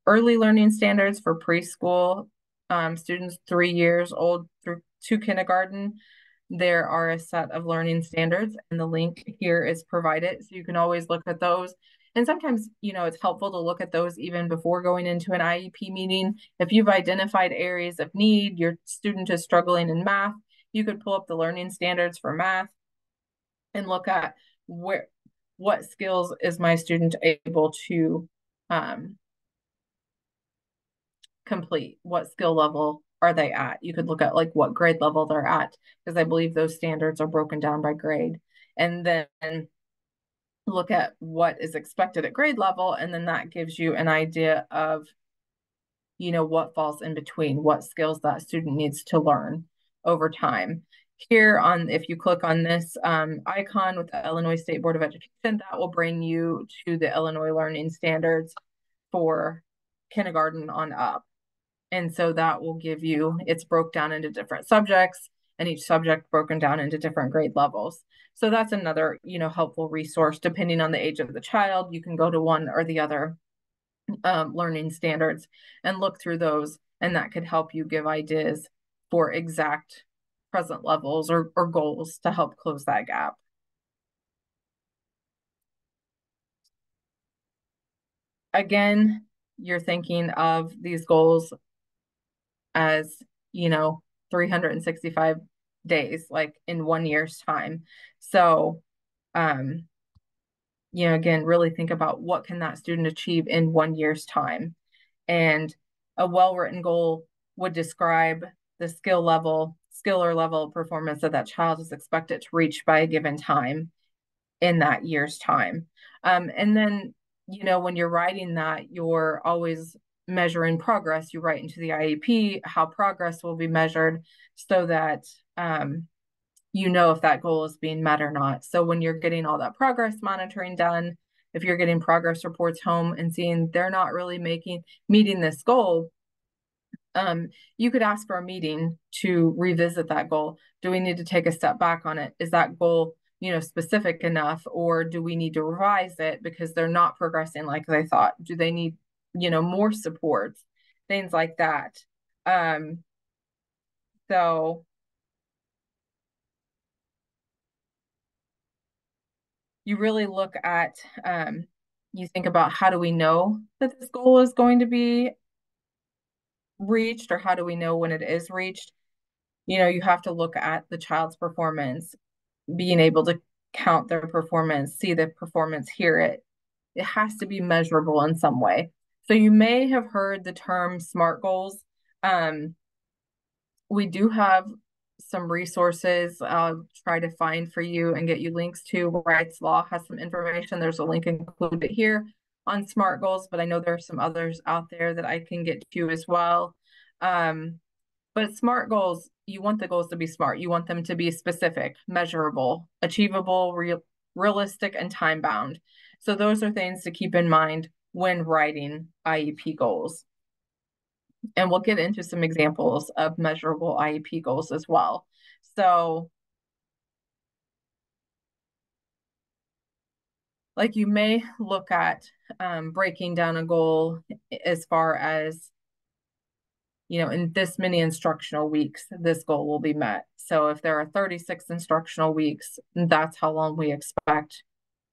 early learning standards for preschool students 3 years old through to kindergarten, there are a set of learning standards, and the link here is provided. So you can always look at those. And sometimes, it's helpful to look at those even before going into an IEP meeting. If you've identified areas of need, your student is struggling in math, you could pull up the learning standards for math and look at what skills is my student able to complete, what skill level are they at. You could look at like what grade level they're at, because I believe those standards are broken down by grade, and then look at what is expected at grade level, and then that gives you an idea of what falls in between, what skills that student needs to learn. over time. Here on, if you click on this icon with the Illinois State Board of Education, that will bring you to the Illinois Learning Standards for kindergarten on up. And so that will give you, it's broke down into different subjects, and each subject broken down into different grade levels. So that's another, helpful resource. Depending on the age of the child, you can go to one or the other learning standards and look through those, and that could help you give ideas for exact present levels or goals to help close that gap. Again, you're thinking of these goals as, 365 days, like in 1 year's time. So, again, really think about what can that student achieve in 1 year's time. And a well-written goal would describe the skill or level of performance that child is expected to reach by a given time in that year's time. And then, when you're writing that, you're always measuring progress. You write into the IEP how progress will be measured so that if that goal is being met or not. So when you're getting all that progress monitoring done, if you're getting progress reports home and seeing they're not really meeting this goal, you could ask for a meeting to revisit that goal. Do we need to take a step back on it? Is that goal, specific enough, or do we need to revise it because they're not progressing like they thought? Do they need, more supports, things like that? So you really look at, you think about, how do we know that this goal is going to be reached, or how do we know when it is reached? You have to look at the child's performance, being able to count their performance, see the performance, hear it. It has to be measurable in some way. So you may have heard the term SMART goals. We do have some resources I'll try to find for you and get you links to. Wright's Law has some information. There's a link included here on SMART goals, but I know there are some others out there that I can get to you as well. But SMART goals, you want the goals to be SMART. You want them to be specific, measurable, achievable, realistic, and time bound. So those are things to keep in mind when writing IEP goals. And we'll get into some examples of measurable IEP goals as well. So, like, you may look at breaking down a goal as far as, in this many instructional weeks, this goal will be met. So if there are 36 instructional weeks, that's how long we expect.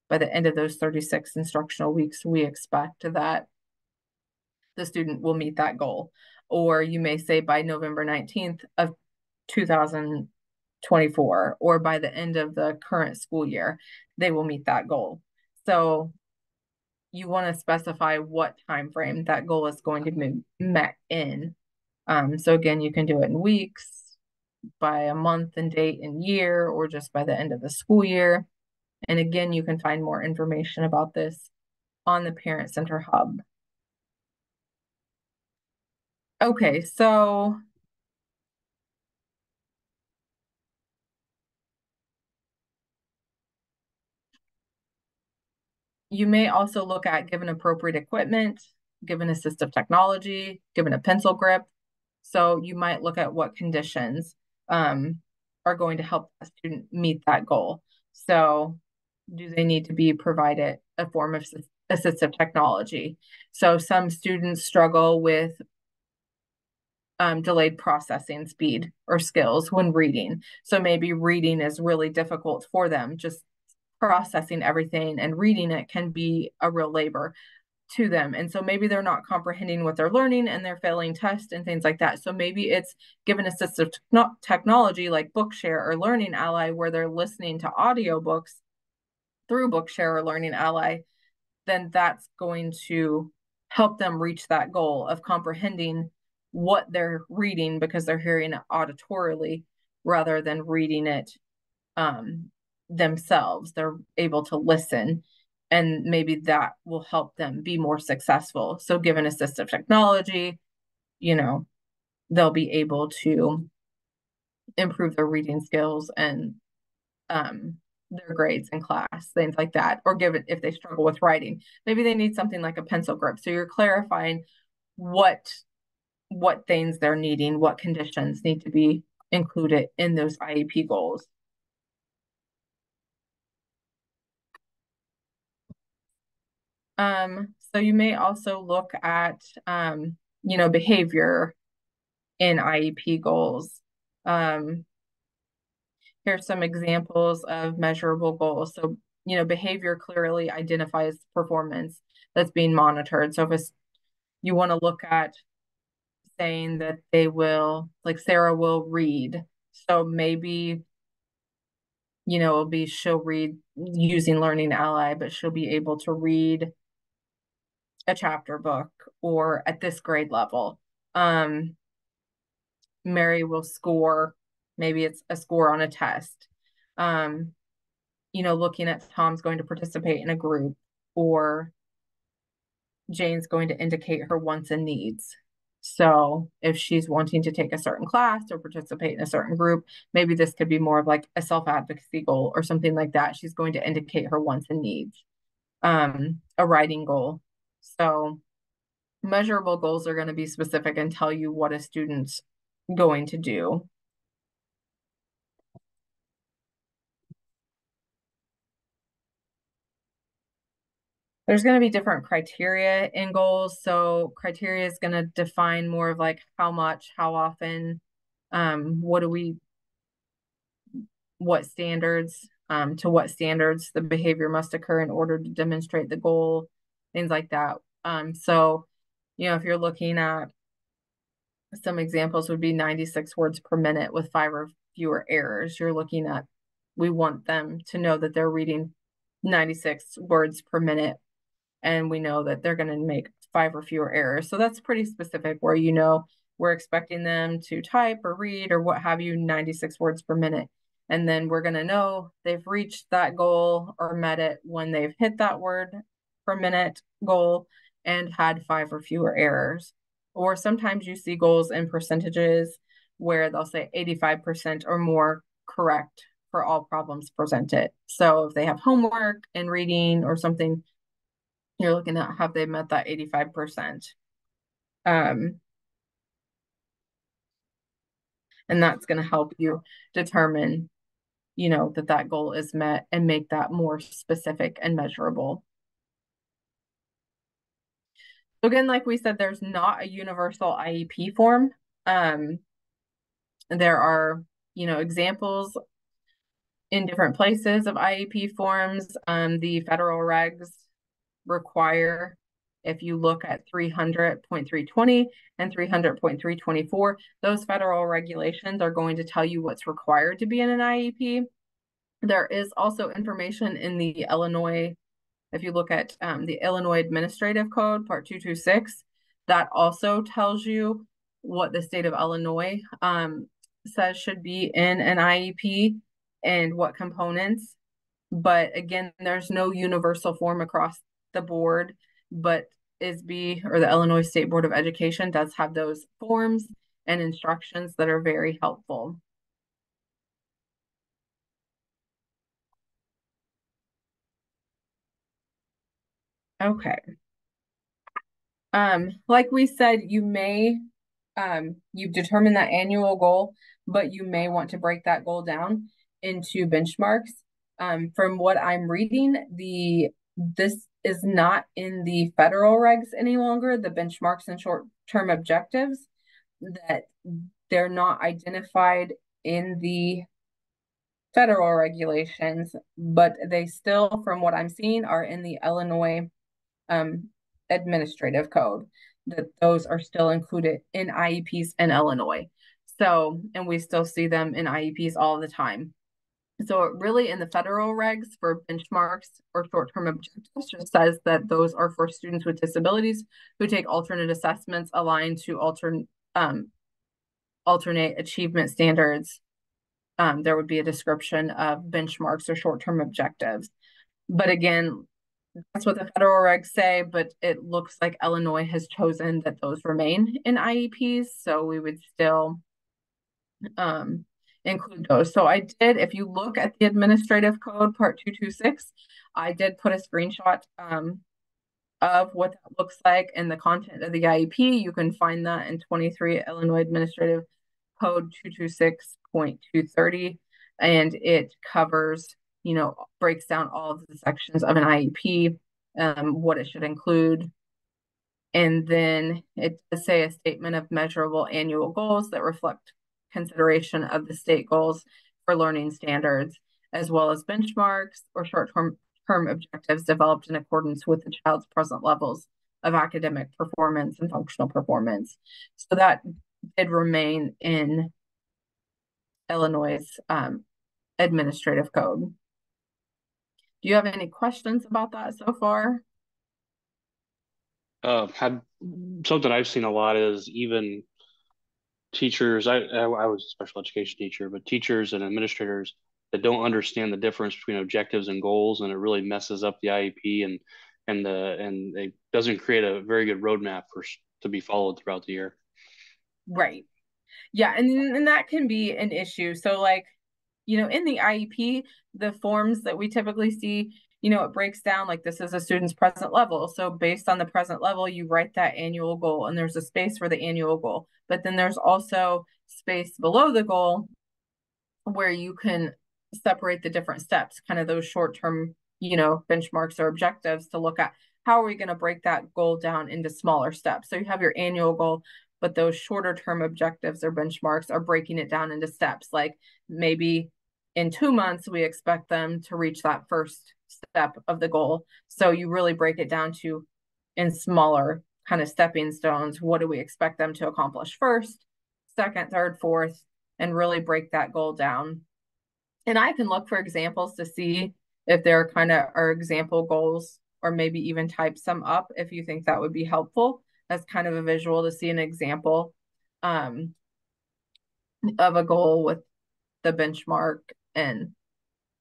By the end of those 36 instructional weeks, we expect that the student will meet that goal. Or you may say by November 19th of 2024, or by the end of the current school year, they will meet that goal. So you want to specify what time frame that goal is going to be met in. So again, you can do it in weeks, by a month and date and year, or just by the end of the school year. And again, you can find more information about this on the Parent Center Hub. Okay, so you may also look at given appropriate equipment, given assistive technology, given a pencil grip. So you might look at what conditions are going to help a student meet that goal. So do they need to be provided a form of assistive technology? So some students struggle with delayed processing speed or skills when reading. So maybe reading is really difficult for them. Just processing everything and reading it can be a real labor to them. And so maybe they're not comprehending what they're learning and they're failing tests and things like that. So maybe it's given assistive technology like Bookshare or Learning Ally, where they're listening to audiobooks through Bookshare or Learning Ally, then that's going to help them reach that goal of comprehending what they're reading because they're hearing it auditorily rather than reading it themselves. They're able to listen, and maybe that will help them be more successful. So given assistive technology, they'll be able to improve their reading skills and their grades in class, things like that, or give it if they struggle with writing. Maybe they need something like a pencil grip. So you're clarifying what things they're needing, what conditions need to be included in those IEP goals. So you may also look at, behavior in IEP goals. Here's some examples of measurable goals. So, behavior clearly identifies performance that's being monitored. So if you want to look at saying that they will, like Sarah will read. So maybe, it'll be she'll read using Learning Ally, but she'll be able to read a chapter book or at this grade level. Mary will score, maybe it's a score on a test. Looking at Tom's going to participate in a group, or Jane's going to indicate her wants and needs. So if she's wanting to take a certain class or participate in a certain group, maybe this could be more of like a self-advocacy goal or something like that. She's going to indicate her wants and needs. A writing goal. So measurable goals are going to be specific and tell you what a student's going to do. There's going to be different criteria in goals. So criteria is going to define more of like how much, how often, what standards, to what standards the behavior must occur in order to demonstrate the goal, things like that. So, if you're looking at some examples would be 96 words per minute with 5 or fewer errors. You're looking at, we want them to know that they're reading 96 words per minute, and we know that they're going to make 5 or fewer errors. So that's pretty specific where, we're expecting them to type or read or what have you, 96 words per minute. And then we're going to know they've reached that goal or met it when they've hit that word per minute goal and had 5 or fewer errors. Or sometimes you see goals in percentages where they'll say 85% or more correct for all problems presented. So if they have homework and reading or something, you're looking at have they met that 85%. And that's going to help you determine, that goal is met and make that more specific and measurable. So again, like we said, there's not a universal IEP form. There are, examples in different places of IEP forms. The federal regs require, if you look at 300.320 and 300.324, those federal regulations are going to tell you what's required to be in an IEP. There is also information in the Illinois, if you look at the Illinois Administrative Code, Part 226, that also tells you what the state of Illinois says should be in an IEP and what components. But again, there's no universal form across the board, but ISB, or the Illinois State Board of Education, does have those forms and instructions that are very helpful. Okay. Like we said, you've determined that annual goal, but you may want to break that goal down into benchmarks. From what I'm reading, this is not in the federal regs any longer, the benchmarks and short-term objectives, that they're not identified in the federal regulations, but they still, from what I'm seeing, are in the Illinois administrative code, that those are still included in IEPs in Illinois. So, and we still see them in IEPs all the time. So it really in the federal regs for benchmarks or short-term objectives just says that those are for students with disabilities who take alternate assessments aligned to alternate achievement standards. There would be a description of benchmarks or short-term objectives. But again, that's what the federal regs say, but it looks like Illinois has chosen that those remain in IEPs. So we would still, include those. So I did, if you look at the administrative code, part 226, I did put a screenshot of what that looks like and the content of the IEP. You can find that in 23 Illinois Administrative Code 226.230, and it covers, breaks down all of the sections of an IEP, what it should include. And then it does say a statement of measurable annual goals that reflect consideration of the state goals for learning standards, as well as benchmarks or short-term objectives developed in accordance with the child's present levels of academic performance and functional performance. So that did remain in Illinois' administrative code. Do you have any questions about that so far? Had something I've seen a lot is even teachers. I was a special education teacher, but teachers and administrators that don't understand the difference between objectives and goals, and it really messes up the IEP and it doesn't create a very good roadmap to be followed throughout the year. Right. Yeah, and that can be an issue. So like, in the IEP, the forms that we typically see, it breaks down like this is a student's present level. So based on the present level, you write that annual goal and there's a space for the annual goal. But then there's also space below the goal where you can separate the different steps, kind of those short-term, benchmarks or objectives to look at how are we going to break that goal down into smaller steps. So you have your annual goal, but those shorter term objectives or benchmarks are breaking it down into steps. Like maybe in 2 months, we expect them to reach that first step of the goal. So you really break it down to in smaller kind of stepping stones. What do we expect them to accomplish first, second, third, fourth, and really break that goal down. And I can look for examples to see if there kind of are example goals, or maybe even type some up if you think that would be helpful as kind of a visual to see an example of a goal with the benchmark and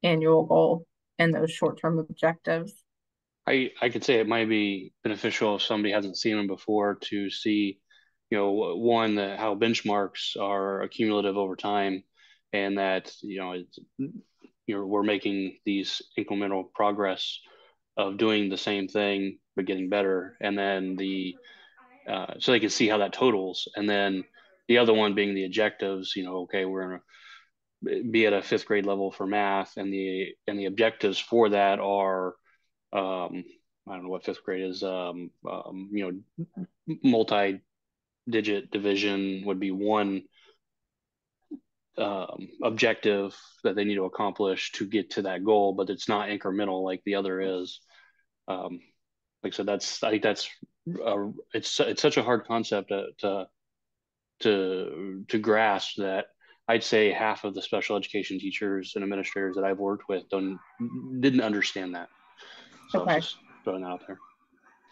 annual goal and those short-term objectives. I could say it might be beneficial if somebody hasn't seen them before to see, one, how benchmarks are accumulative over time, and that we're making these incremental progress of doing the same thing but getting better, and then so they can see how that totals, and then the other one being the objectives. Okay, we're gonna be at a fifth grade level for math, and the objectives for that are I don't know what fifth grade is. Multi-digit division would be one objective that they need to accomplish to get to that goal, but it's not incremental like the other is. Like I said, I think that's it's such a hard concept to grasp that I'd say half of the special education teachers and administrators that I've worked with didn't understand that. So it's Okay. just throwing that out there.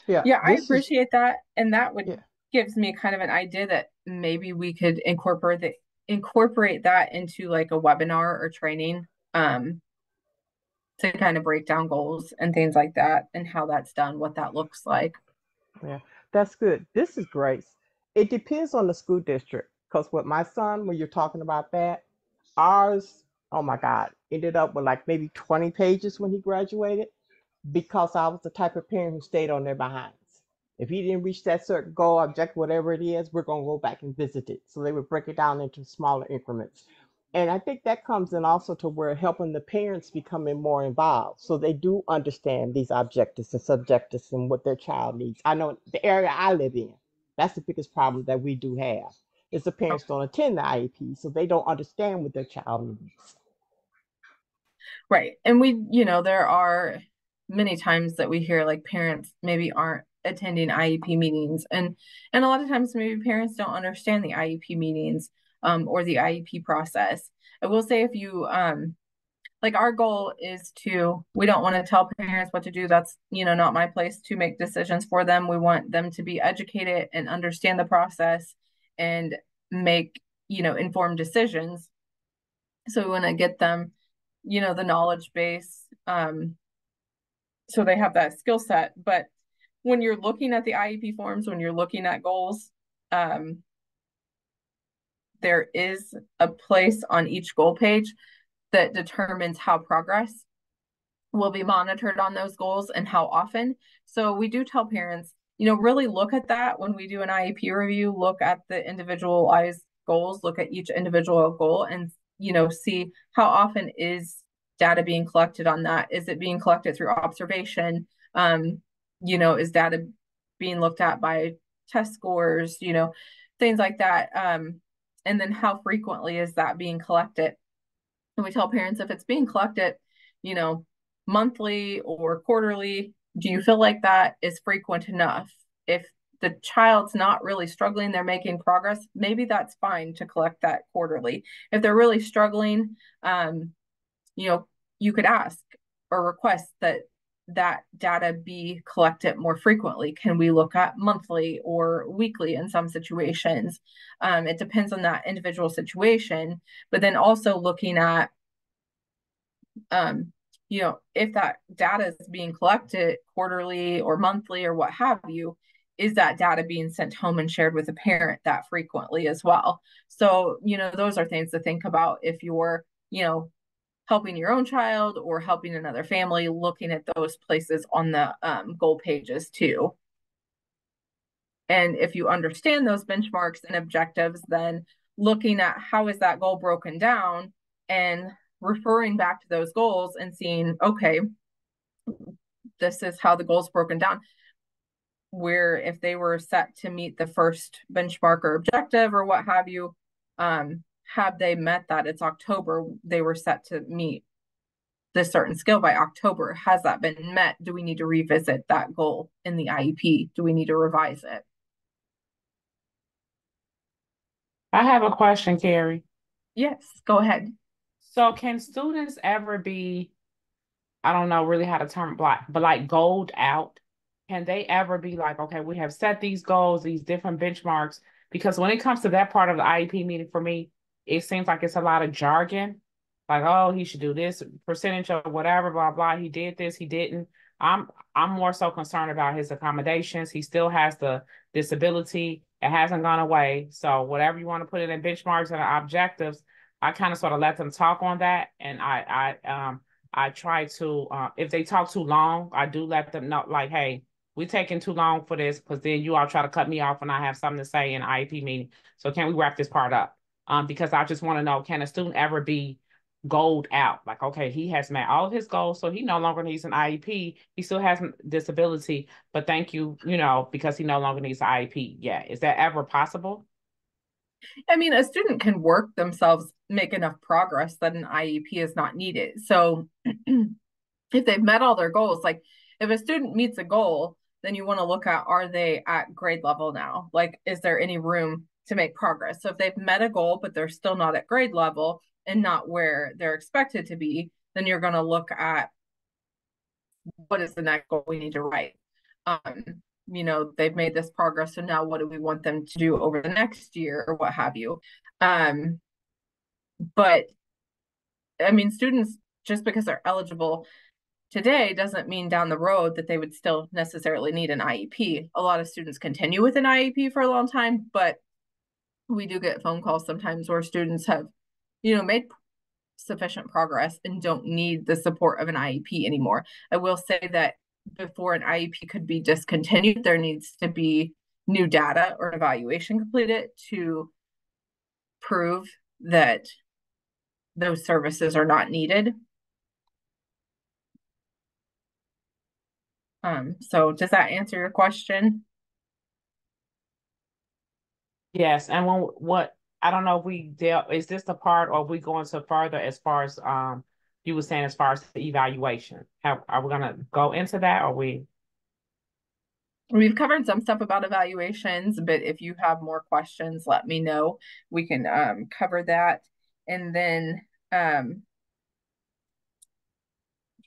Yeah, I appreciate that. And that would Yeah. gives me kind of an idea that maybe we could incorporate that into like a webinar or training to kind of break down goals and things like that and how that's done, what that looks like. Yeah, that's good. This is great. It depends on the school district. Because with my son, when you're talking about that, ours, oh my God, ended up with like maybe 20 pages when he graduated because I was the type of parent who stayed on their behinds. If he didn't reach that certain goal, object, whatever it is, we're going to go back and visit it. So they would break it down into smaller increments. And I think that comes in also to where helping the parents becoming more involved. So they do understand these objectives and subjectives and what their child needs. I know the area I live in, that's the biggest problem that we do have is the parents don't attend the IEP, so they don't understand what their child needs. Right. And there are many times that we hear like parents maybe aren't attending IEP meetings, and a lot of times maybe parents don't understand the IEP meetings or the IEP process. I will say if you like our goal is we don't want to tell parents what to do. That's, not my place to make decisions for them. We want them to be educated and understand the process and make, informed decisions. So we want to get them, the knowledge base, so they have that skill set. But when you're looking at the IEP forms, when you're looking at goals, there is a place on each goal page that determines how progress will be monitored on those goals and how often. So we do tell parents, really look at that when we do an IEP review, look at the individualized goals, look at each individual goal and, see how often is data being collected on that? Is it being collected through observation? Is data being looked at by test scores, things like that. And then how frequently is that being collected? And we tell parents if it's being collected, you know, monthly or quarterly, do you feel like that is frequent enough? If the child's not really struggling, they're making progress, maybe that's fine to collect that quarterly. If they're really struggling, you know, you could ask or request that data be collected more frequently. Can we look at monthly or weekly in some situations? It depends on that individual situation, but then also looking at, um, if that data is being collected quarterly or monthly or what have you, is that data being sent home and shared with a parent that frequently as well? So, those are things to think about if you're, helping your own child or helping another family, looking at those places on the goal pages too. And if you understand those benchmarks and objectives, then looking at how is that goal broken down and referring back to those goals and seeing, okay, this is how the goal's broken down. Where if they were set to meet the first benchmark or objective or what have you, have they met that? It's October, they were set to meet this certain skill by October. Has that been met? Do we need to revisit that goal in the IEP? Do we need to revise it? I have a question, Carrie. Yes, go ahead. So can students ever be, I don't know really how to term block, but like goaled out? Can they ever be like, okay, we have set these goals, these different benchmarks? Because when it comes to that part of the IEP meeting for me, it seems like it's a lot of jargon. Like, oh, he should do this percentage of whatever, blah, blah. He did this, he didn't. I'm more so concerned about his accommodations. He still has the disability. It hasn't gone away. So whatever you want to put in benchmarks and objectives, I kind of sort of let them talk on that. And I try to, if they talk too long, I do let them know, like, hey, we're taking too long for this because then you all try to cut me off when I have something to say in IEP meeting. So can we wrap this part up? Because I just want to know, can a student ever be goaled out? Like, okay, he has met all of his goals, so he no longer needs an IEP. He still has disability, but thank you, because he no longer needs an IEP. Yeah, is that ever possible? I mean, a student can work themselves, make enough progress that an IEP is not needed. So if they've met all their goals, like if a student meets a goal, then you want to look at, are they at grade level now? Like, is there any room to make progress? So if they've met a goal, but they're still not at grade level and not where they're expected to be, then you're going to look at what is the next goal we need to write. They've made this progress, so now what do we want them to do over the next year or what have you? But I mean, students, just because they're eligible today doesn't mean down the road that they would still necessarily need an IEP. A lot of students continue with an IEP for a long time, but we do get phone calls sometimes where students have, made sufficient progress and don't need the support of an IEP anymore. I will say that before an IEP could be discontinued, there needs to be new data or evaluation completed to prove that those services are not needed. So does that answer your question? Yes, and what I don't know if we dealt, is this the part or are we going to further as far as you were saying as far as the evaluation? Are we gonna go into that or we? We've covered some stuff about evaluations, but if you have more questions, let me know. We can cover that. And then trying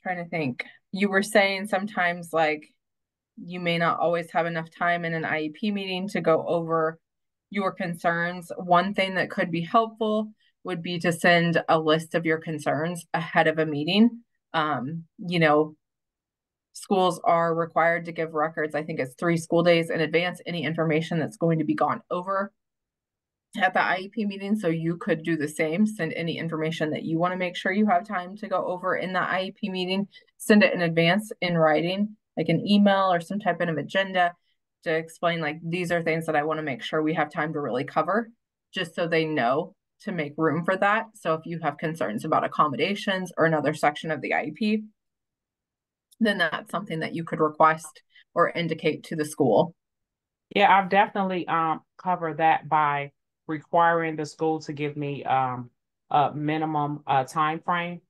to think, you were saying sometimes like you may not always have enough time in an IEP meeting to go over your concerns. One thing that could be helpful would be to send a list of your concerns ahead of a meeting. Schools are required to give records. I think it's 3 school days in advance, any information that's going to be gone over. at the IEP meeting. So you could do the same, send any information that you want to make sure you have time to go over in the IEP meeting, send it in advance in writing, like an email or some type of agenda to explain like these are things that I want to make sure we have time to really cover, just so they know to make room for that. So if you have concerns about accommodations or another section of the IEP, then that's something that you could request or indicate to the school. Yeah, I've definitely covered that by requiring the school to give me a minimum time frame.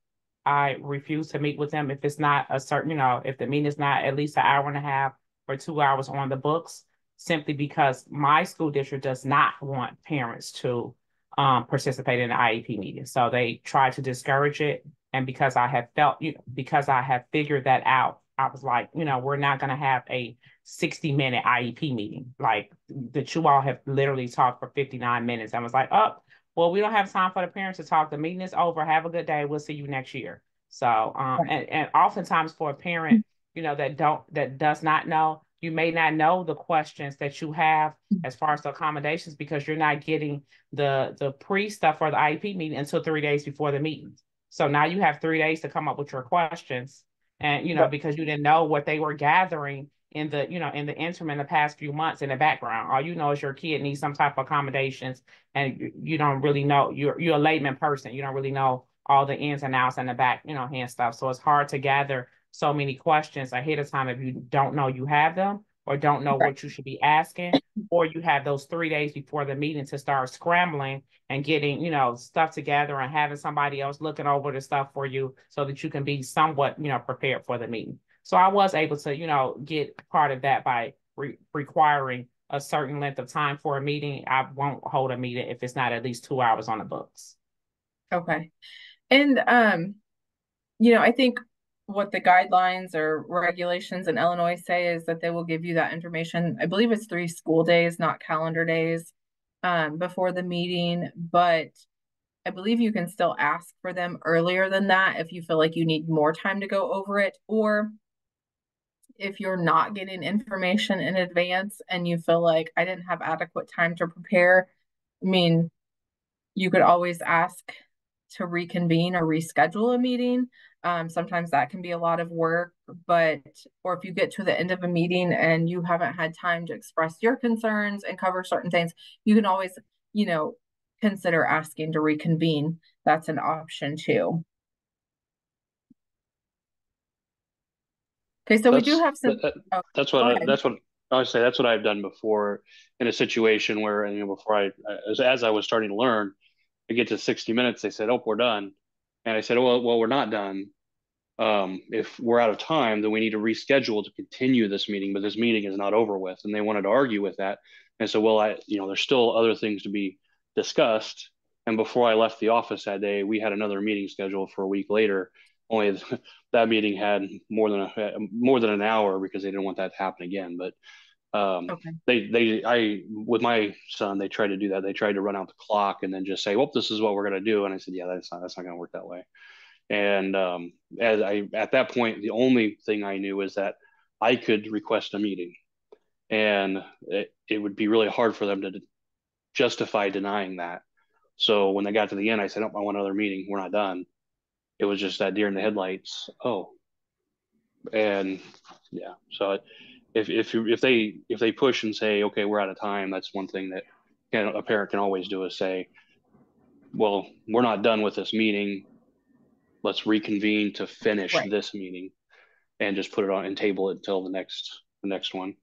I refuse to meet with them if it's not a certain, if the meeting is not at least an hour and a half or 2 hours on the books, simply because my school district does not want parents to participate in the IEP meeting. So they try to discourage it. And because I have felt, because I have figured that out, I was like, we're not going to have a 60-minute IEP meeting. Like that you all have literally talked for 59 minutes. I was like, oh, well, we don't have time for the parents to talk. The meeting is over. Have a good day. We'll see you next year. So, and oftentimes for a parent, that does not know, you may not know the questions that you have as far as the accommodations because you're not getting the pre stuff for the IEP meeting until 3 days before the meeting. So now you have 3 days to come up with your questions. And, because you didn't know what they were gathering in the interim in the past few months in the background. All you know is your kid needs some type of accommodations and you don't really know, you're a layman person. You don't really know all the ins and outs and the back, hand stuff. So it's hard to gather so many questions ahead of time if you don't know you have them or don't know Right. what you should be asking, or you have those 3 days before the meeting to start scrambling and getting, stuff together and having somebody else looking over the stuff for you so that you can be somewhat, prepared for the meeting. So I was able to, get part of that by requiring a certain length of time for a meeting. I won't hold a meeting if it's not at least 2 hours on the books. Okay. And I think what the guidelines or regulations in Illinois say is that they will give you that information. I believe it's 3 school days, not calendar days, before the meeting, but I believe you can still ask for them earlier than that if you feel like you need more time to go over it, or if you're not getting information in advance and you feel like I didn't have adequate time to prepare. I mean, you could always ask to reconvene or reschedule a meeting. Sometimes that can be a lot of work, or if you get to the end of a meeting and you haven't had time to express your concerns and cover certain things, you can always, consider asking to reconvene. That's an option too. Okay, so we do That's have some. that, Oh, go ahead. that's what I would say. That's what I've done before in a situation where before as I was starting to learn, I get to 60 minutes. They said, "Oh, we're done," and I said, "Well, we're not done. If we're out of time, then we need to reschedule to continue this meeting. But this meeting is not over with." And they wanted to argue with that, and so there's still other things to be discussed. And before I left the office that day, we had another meeting scheduled for a week later. Only that meeting had more than an hour because they didn't want that to happen again. But Okay. I with my son, they tried to do that. They tried to run out the clock and then just say, "Well, this is what we're going to do." And I said, "Yeah, that's not going to work that way." And at that point, the only thing I knew is that I could request a meeting, and it would be really hard for them to justify denying that. So when they got to the end, I said, "Oh, I want another meeting. We're not done." It was just that deer in the headlights. Oh, and yeah. So if they push and say, "Okay, we're out of time," that's one thing that a parent can always do is say, "Well, we're not done with this meeting. Let's reconvene to finish Right. this meeting," and just put it on and table it until the next one.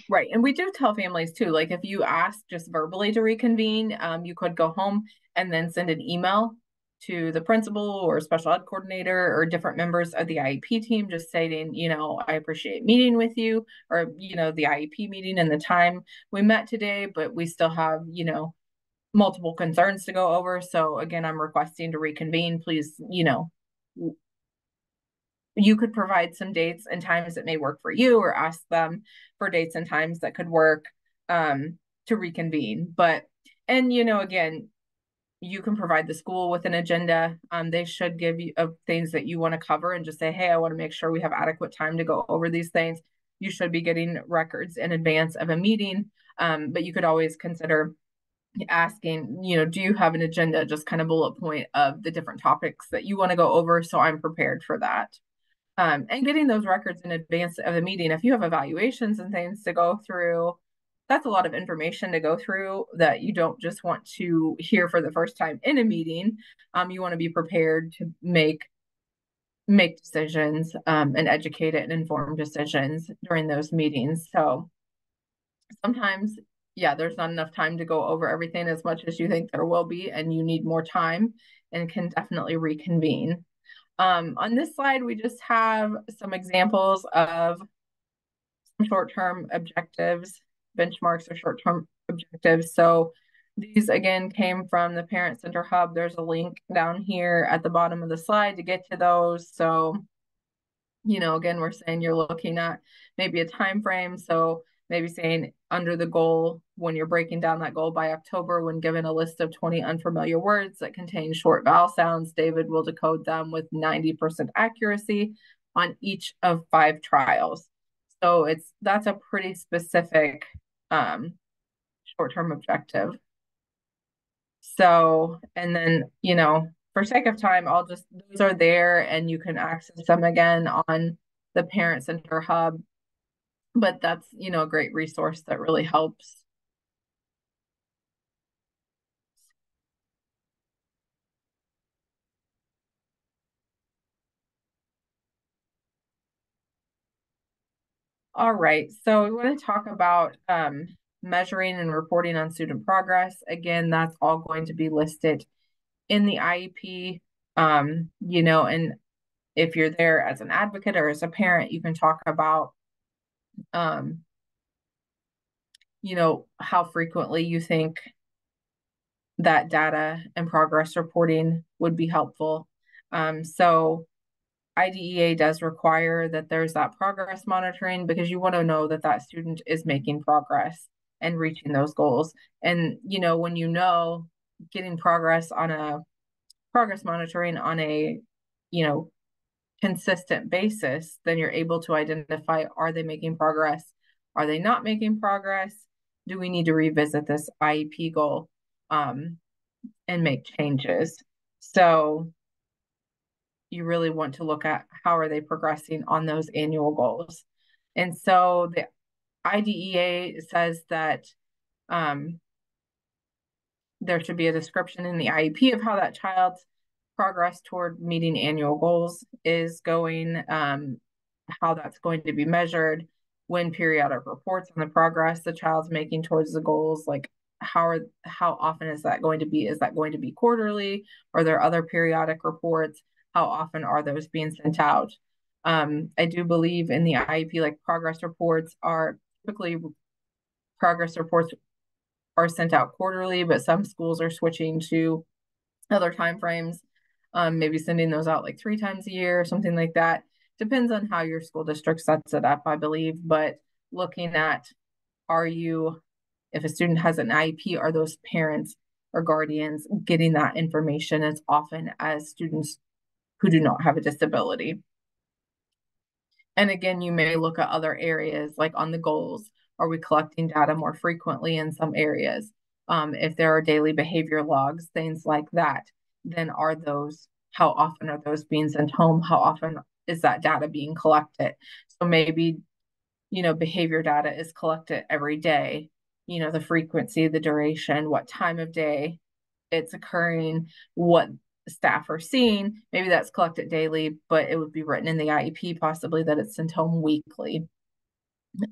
Right. And we do tell families too, like if you ask just verbally to reconvene, you could go home and then send an email to the principal or special ed coordinator or different members of the IEP team, just stating, I appreciate meeting with you, or, the IEP meeting and the time we met today, but we still have, multiple concerns to go over. So again, I'm requesting to reconvene. Please, you could provide some dates and times that may work for you, or ask them for dates and times that could work, to reconvene. And again, you can provide the school with an agenda. They should give you of things that you want to cover and just say, hey, I want to make sure we have adequate time to go over these things. You should be getting records in advance of a meeting. But you could always consider asking, do you have an agenda, just kind of bullet point of the different topics that you want to go over, so I'm prepared for that. And getting those records in advance of the meeting. If you have evaluations and things to go through, that's a lot of information to go through that you don't just want to hear for the first time in a meeting. You want to be prepared to make decisions, and educated and informed decisions during those meetings. So sometimes, yeah, there's not enough time to go over everything as much as you think there will be, and you need more time and can definitely reconvene. On this slide, we just have some examples of some short-term objectives, benchmarks or short-term objectives. So these again came from the Parent Center Hub. There's a link down here at the bottom of the slide to get to those. So again, we're saying you're looking at maybe a time frame. So maybe saying under the goal, when you're breaking down that goal by October, when given a list of 20 unfamiliar words that contain short vowel sounds, David will decode them with 90% accuracy on each of 5 trials. So that's a pretty specific short-term objective. So, and then, for sake of time, those are there and you can access them again on the Parent Center Hub. But that's, a great resource that really helps. All right, so we want to talk about measuring and reporting on student progress. Again, that's all going to be listed in the IEP. And if you're there as an advocate or as a parent, you can talk about how frequently you think that data and progress reporting would be helpful. So IDEA does require that there's that progress monitoring, because you want to know that that student is making progress and reaching those goals. And, when getting progress monitoring on a, consistent basis, then you're able to identify, are they making progress? Are they not making progress? Do we need to revisit this IEP goal and make changes? So you really want to look at how are they progressing on those annual goals. And so the IDEA says that there should be a description in the IEP of how that child's progress toward meeting annual goals is going, how that's going to be measured, when periodic reports on the progress the child's making towards the goals, like how often is that going to be? Is that going to be quarterly? Are there other periodic reports? How often are those being sent out? I do believe in the IEP, like progress reports are sent out quarterly, but some schools are switching to other time frames, maybe sending those out like 3 times a year or something like that. Depends on how your school district sets it up, I believe. But looking at, if a student has an IEP, are those parents or guardians getting that information as often as students who do not have a disability? And again, you may look at other areas, like on the goals. Are we collecting data more frequently in some areas? If there are daily behavior logs, things like that, then how often are those being sent home? How often is that data being collected? So maybe, behavior data is collected every day, the frequency, the duration, what time of day it's occurring, what staff are seeing. Maybe that's collected daily, but it would be written in the IEP possibly that it's sent home weekly.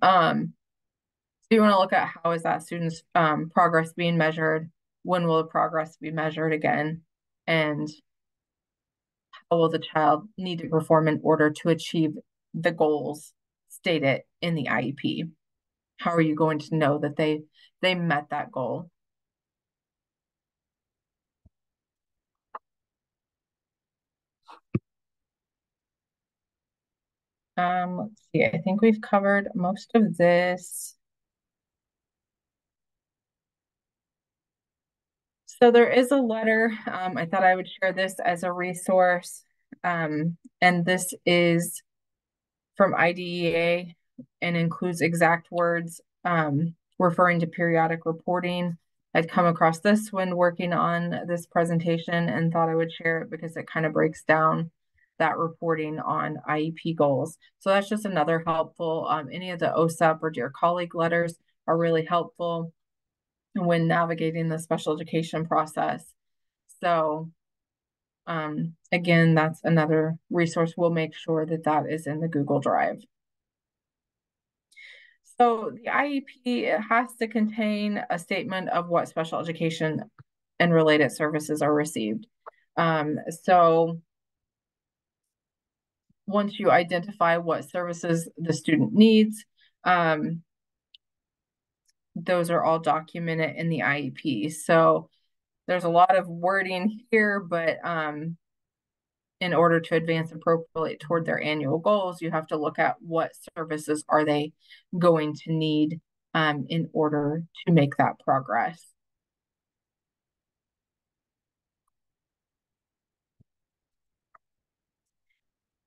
So you want to look at, how is that student's progress being measured? When will the progress be measured again? And how will the child need to perform in order to achieve the goals stated in the IEP? How are you going to know that they met that goal? Let's see, I think we've covered most of this. So there is a letter. I thought I would share this as a resource. And this is from IDEA and includes exact words referring to periodic reporting. I'd come across this when working on this presentation and thought I would share it because it kind of breaks down that reporting on IEP goals. So that's just another helpful. Any of the OSEP or Dear Colleague letters are really helpful when navigating the special education process. So again, that's another resource. We'll make sure that that is in the Google Drive. So the IEP, it has to contain a statement of what special education and related services are received. So once you identify what services the student needs, those are all documented in the IEP. So there's a lot of wording here, but in order to advance appropriately toward their annual goals, you have to look at what services are they going to need in order to make that progress.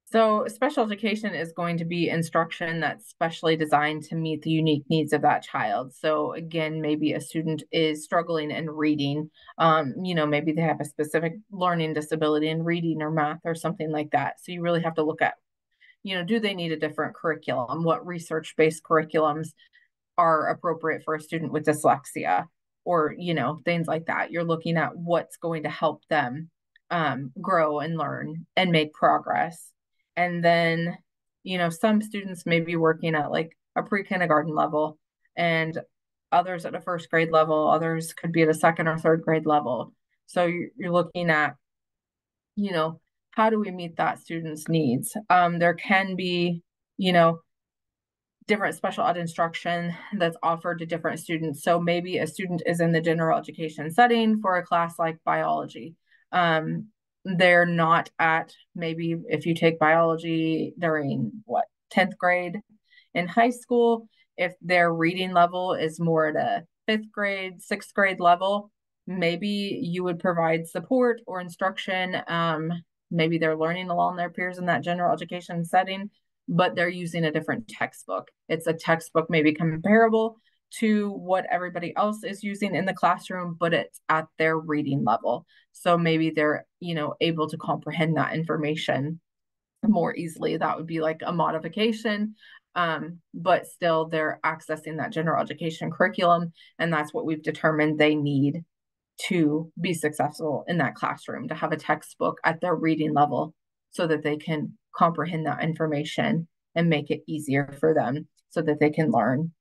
So special education is going to be instruction that's specially designed to meet the unique needs of that child. So again, maybe a student is struggling in reading. Maybe they have a specific learning disability in reading or math or something like that. So you really have to look at, do they need a different curriculum? What research-based curriculums are appropriate for a student with dyslexia or, things like that. You're looking at what's going to help them grow and learn and make progress. And then, some students may be working at like a pre-kindergarten level and others at a first grade level, others could be at a second or third grade level. So you're looking at, how do we meet that student's needs? There can be, different special ed instruction that's offered to different students. So maybe a student is in the general education setting for a class like biology. They're not at, maybe if you take biology during 10th grade in high school, if their reading level is more at a 5th grade, 6th grade level, maybe you would provide support or instruction. Maybe they're learning along their peers in that general education setting, but they're using a different textbook. It's a textbook maybe comparable to what everybody else is using in the classroom, but it's at their reading level. So maybe they're, able to comprehend that information more easily. That would be like a modification, but still they're accessing that general education curriculum. And that's what we've determined they need to be successful in that classroom, to have a textbook at their reading level so that they can comprehend that information and make it easier for them so that they can learn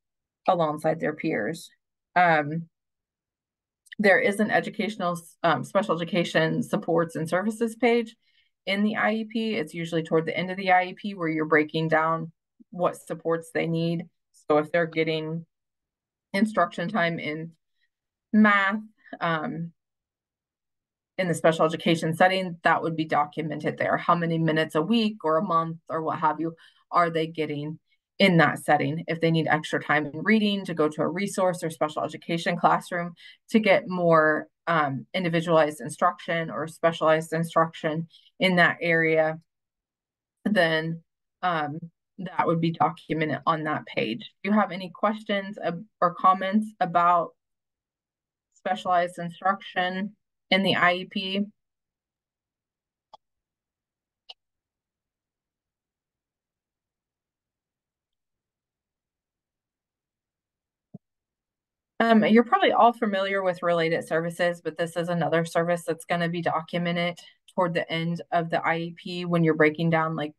alongside their peers. There is an educational special education supports and services page in the IEP. It's usually toward the end of the IEP where you're breaking down what supports they need. So if they're getting instruction time in math, in the special education setting, that would be documented there. How many minutes a week or a month or what have you are they getting in that setting? If they need extra time in reading to go to a resource or special education classroom to get more individualized instruction or specialized instruction in that area, then that would be documented on that page. Do you have any questions or comments about specialized instruction in the IEP? You're probably all familiar with related services, but this is another service that's going to be documented toward the end of the IEP when you're breaking down, like,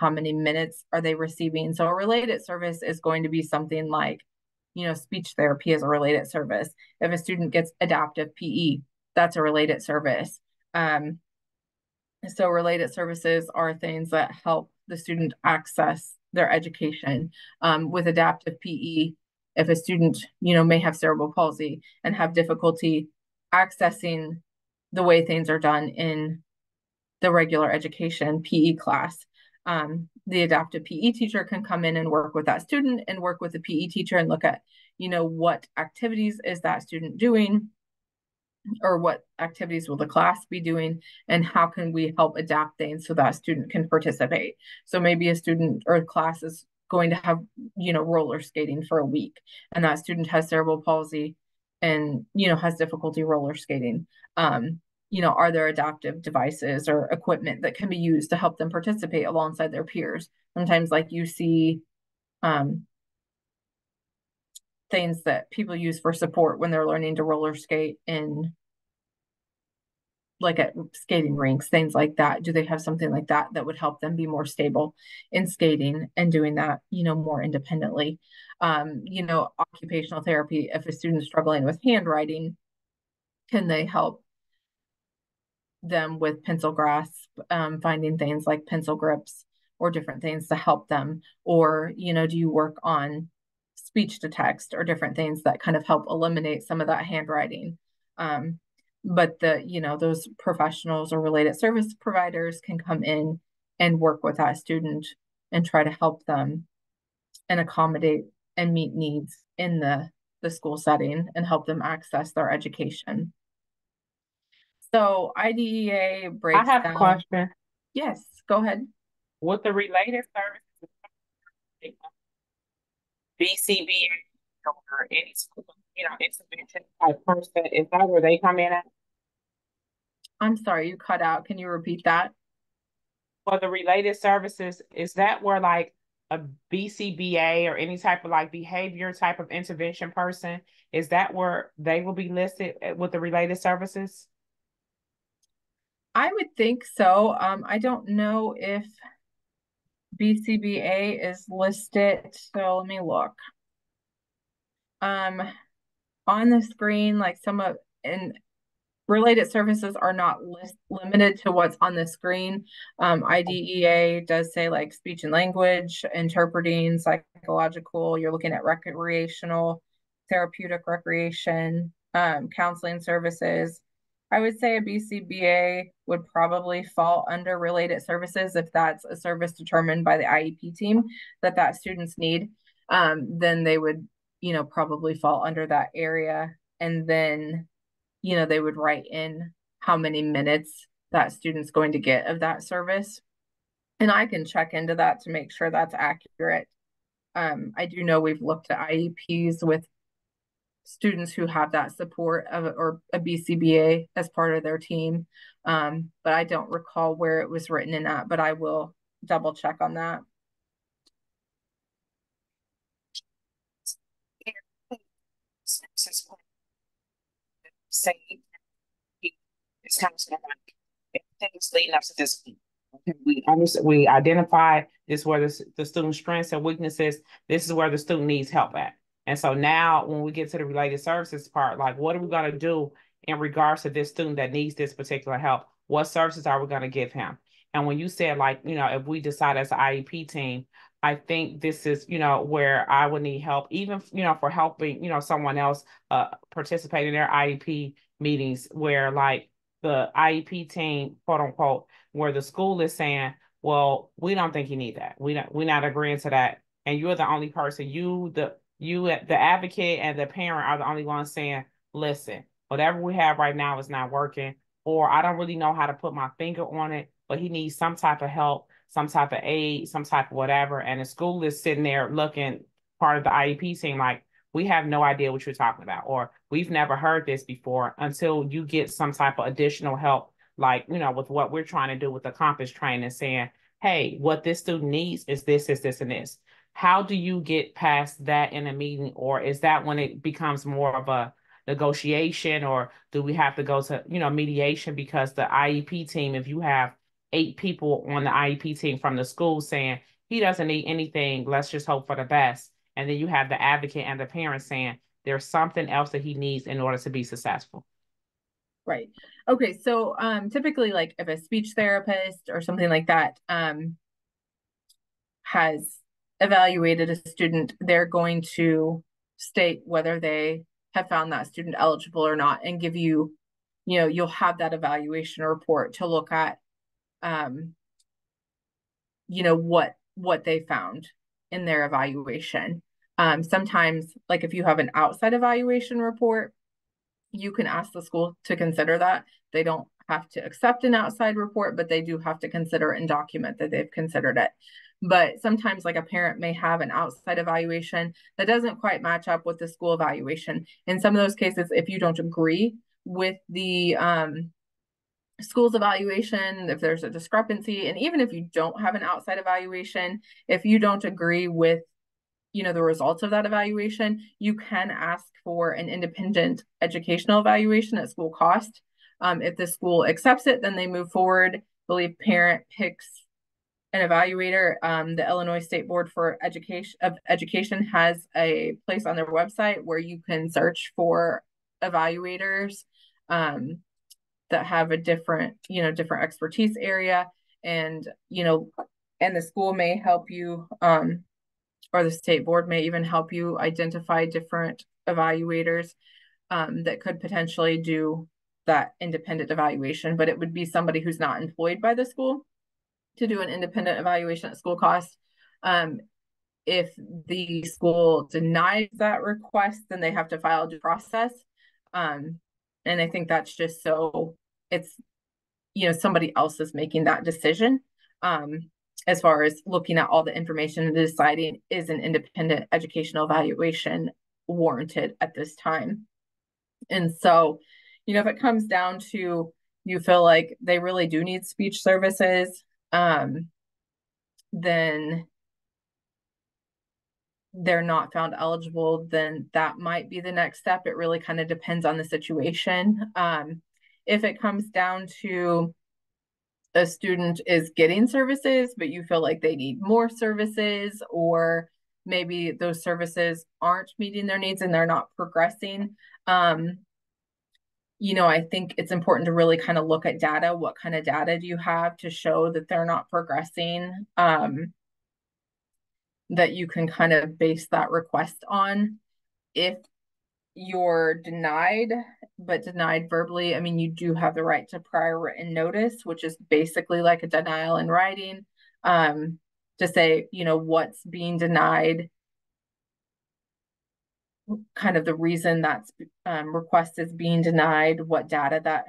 how many minutes are they receiving. So a related service is going to be something like, speech therapy is a related service. If a student gets adaptive PE, that's a related service. So related services are things that help the student access their education. With adaptive PE, if a student, may have cerebral palsy and have difficulty accessing the way things are done in the regular education PE class, the adaptive PE teacher can come in and work with that student and work with the PE teacher and look at, what activities is that student doing, or what activities will the class be doing, and how can we help adapt things so that student can participate. So maybe a student or a class is going to have, roller skating for a week, and that student has cerebral palsy. and, has difficulty roller skating. Are there adaptive devices or equipment that can be used to help them participate alongside their peers? Sometimes, like, you see um, things that people use for support when they're learning to roller skate in, like, at skating rinks, things like that. Do they have something like that that would help them be more stable in skating and doing that, more independently? Occupational therapy, if a student's struggling with handwriting, can they help them with pencil grasp, finding things like pencil grips or different things to help them? Or, do you work on speech to text or different things that kind of help eliminate some of that handwriting? But those professionals or related service providers can come in and work with that student and try to help them and accommodate and meet needs in the school setting and help them access their education. So IDEA I breaks have a down. question. Yes, go ahead. With the related services, BCBA or any school, intervention type person, is that where they come in at? I'm sorry, you cut out. Can you repeat that? For the related services, is that where like a BCBA or any type of like behavior type of intervention person, is that where they will be listed with the related services? I would think so. I don't know if BCBA is listed. So let me look. Um, on the screen, like some of and related services are not limited to what's on the screen. IDEA does say like speech and language, interpreting, psychological, you're looking at recreational, therapeutic recreation, counseling services. I would say a BCBA would probably fall under related services if that's a service determined by the IEP team that students need. Then they would, probably fall under that area. And then they would write in how many minutes that student's going to get of that service. And I can check into that to make sure that's accurate. I do know we've looked at IEPs with students who have that support or a BCBA as part of their team. But I don't recall where it was written in that, but I will double check on that. Say it's kind of like things leading up to this. Okay, we identify this where the student's strengths and weaknesses. This is where the student needs help at. And so now when we get to the related services part, like what are we going to do in regards to this student that needs this particular help? What services are we going to give him? And when you said like, if we decide as an IEP team, I think this is, where I would need help, even, for helping, someone else participate in their IEP meetings where like the IEP team, quote unquote, where the school is saying, well, we don't think you need that. We're not agreeing to that. And you're the only person, the advocate and the parent are the only ones saying, listen, whatever we have right now is not working, or I don't really know how to put my finger on it, but he needs some type of help, some type of aid, some type of whatever. And the school is sitting there looking, part of the IEP team, like, we have no idea what you're talking about, or we've never heard this before, until you get some type of additional help, like, with what we're trying to do with the compass training, saying, hey, what this student needs is this, and this. How do you get past that in a meeting? Or is that when it becomes more of a negotiation, or do we have to go to, mediation? Because the IEP team, if you have 8 people on the IEP team from the school saying he doesn't need anything, let's just hope for the best. And then you have the advocate and the parent saying there's something else that he needs in order to be successful. Right. Okay. So typically, like if a speech therapist or something like that has evaluated a student, they're going to state whether they have found that student eligible or not and give you, you'll have that evaluation report to look at, what they found in their evaluation. Sometimes, like if you have an outside evaluation report, you can ask the school to consider that. They don't have to accept an outside report, but they do have to consider it and document that they've considered it. But sometimes like a parent may have an outside evaluation that doesn't quite match up with the school evaluation. In some of those cases, if you don't agree with the school's evaluation, if there's a discrepancy, and even if you don't have an outside evaluation, if you don't agree with the results of that evaluation, you can ask for an independent educational evaluation at school cost. If the school accepts it, then they move forward. I believe parent picks an evaluator. The Illinois State Board for Education has a place on their website where you can search for evaluators that have a different expertise area, and and the school may help you, or the state board may even help you identify different evaluators that could potentially do that independent evaluation, but it would be somebody who's not employed by the school to do an independent evaluation at school cost. If the school denies that request, then they have to file due process. And I think that's just so it's, somebody else is making that decision. As far as looking at all the information and deciding is an independent educational evaluation warranted at this time. And so, if it comes down to you feel like they really do need speech services, then they're not found eligible, then that might be the next step. It really kind of depends on the situation. If it comes down to a student is getting services, but you feel like they need more services, or maybe those services aren't meeting their needs and they're not progressing, I think it's important to really kind of look at data. What kind of data do you have to show that they're not progressing? That you can kind of base that request on. If you're denied, but denied verbally, I mean, you do have the right to prior written notice, which is basically like a denial in writing, to say, what's being denied, kind of the reason that's request is being denied, what data that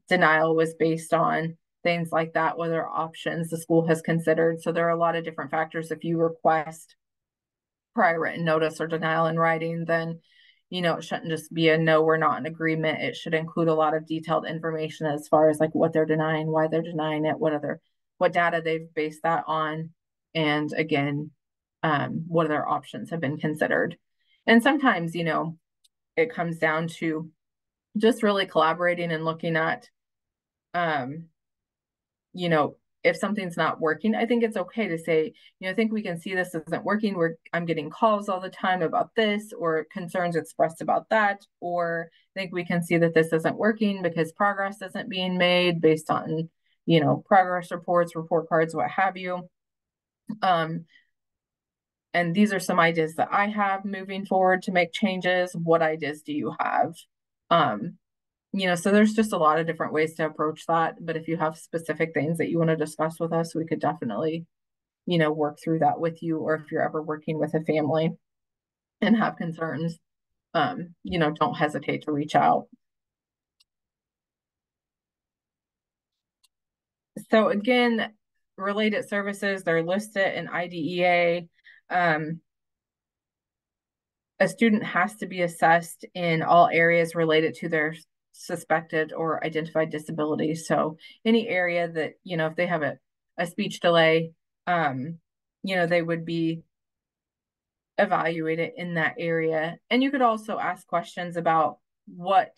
denial was based on, things like that, whether options the school has considered. So there are a lot of different factors. If you request prior written notice or denial in writing, then it shouldn't just be a no, we're not in agreement. It should include a lot of detailed information as far as like what they're denying, why they're denying it, what data they've based that on, and again, what other options have been considered. And sometimes it comes down to just really collaborating and looking at um if something's not working, I think it's okay to say, I think we can see this isn't working. I'm getting calls all the time about this, or concerns expressed about that, or I think we can see that this isn't working because progress isn't being made based on, progress reports, report cards, what have you. And these are some ideas that I have moving forward to make changes. What ideas do you have? So there's just a lot of different ways to approach that. But if you have specific things that you want to discuss with us, we could definitely, work through that with you. Or if you're ever working with a family and have concerns, don't hesitate to reach out. So again, related services, they're listed in IDEA. A student has to be assessed in all areas related to their suspected or identified disability. So any area that, if they have a speech delay, they would be evaluated in that area. And you could also ask questions about what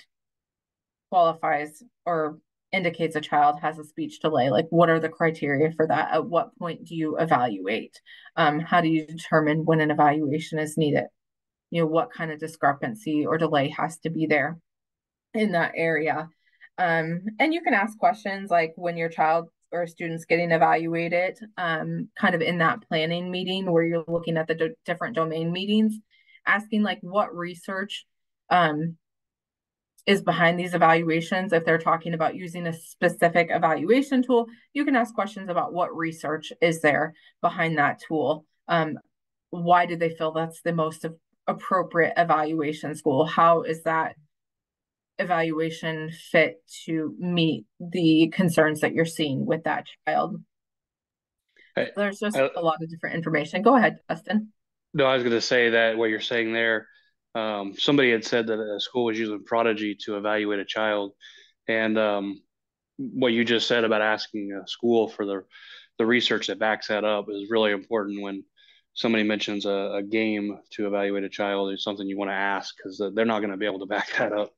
qualifies or indicates a child has a speech delay. Like, what are the criteria for that? At what point do you evaluate? How do you determine when an evaluation is needed? What kind of discrepancy or delay has to be there in that area. And you can ask questions like when your child or student's getting evaluated, kind of in that planning meeting where you're looking at the different domain meetings, asking like what research is behind these evaluations. If they're talking about using a specific evaluation tool, you can ask questions about what research is there behind that tool. Why do they feel that's the most appropriate evaluation school? How is that evaluation fit to meet the concerns that you're seeing with that child? I, There's just I, a lot of different information. Go ahead, Justin. no, I was going to say that what you're saying there, somebody had said that a school was using Prodigy to evaluate a child, and what you just said about asking a school for the research that backs that up is really important when somebody mentions a game to evaluate a child. It's something you want to ask because they're not going to be able to back that up.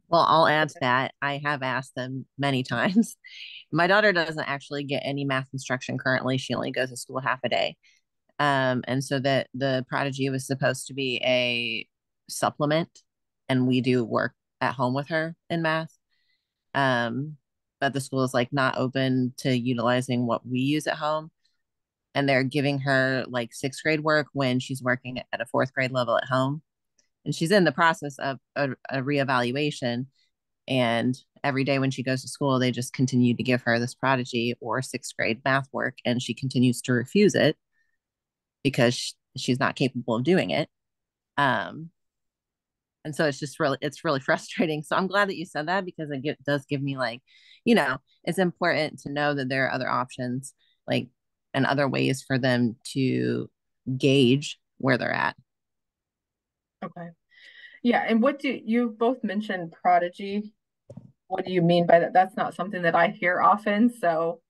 Well, I'll add to that. I have asked them many times. My daughter doesn't actually get any math instruction currently. She only goes to school half a day. And so that the Prodigy was supposed to be a supplement, and we do work at home with her in math. Um, but the school is like not open to utilizing what we use at home. And they're giving her like sixth grade work when she's working at a fourth grade level at home. And she's in the process of a reevaluation. And every day when she goes to school, they just continue to give her this Prodigy or sixth grade math work, and she continues to refuse it because she's not capable of doing it. Um, and so it's really frustrating. So I'm glad that you said that because does give me like, it's important to know that there are other options, like, and other ways for them to gauge where they're at. Okay. Yeah, and what do you both mentioned Prodigy? What do you mean by that? That's not something that I hear often. So,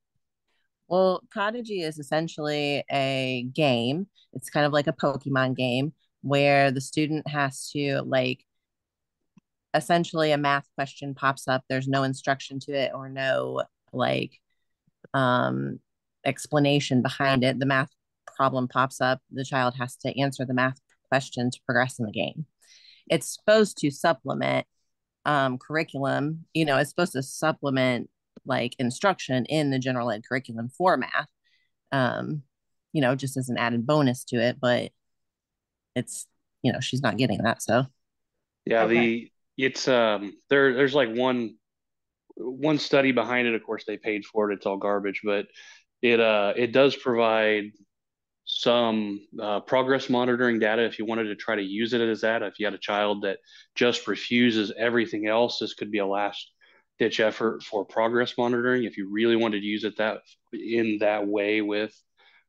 Well, Prodigy is essentially a game. It's kind of like a Pokemon game where the student has to like essentially a math question pops up. There's no instruction to it or no like um explanation behind it. The math problem pops up. The child has to answer the math question to progress in the game. It's supposed to supplement curriculum, it's supposed to supplement like instruction in the general ed curriculum for math, um, just as an added bonus to it. But it's, she's not getting that. So, Yeah, okay. there's like one study behind it. Of course, they paid for it. It's all garbage, but it does provide some progress monitoring data if you wanted to try to use it as that. If you had a child that just refuses everything else, this could be a last ditch effort for progress monitoring. If you really wanted to use it that in that way with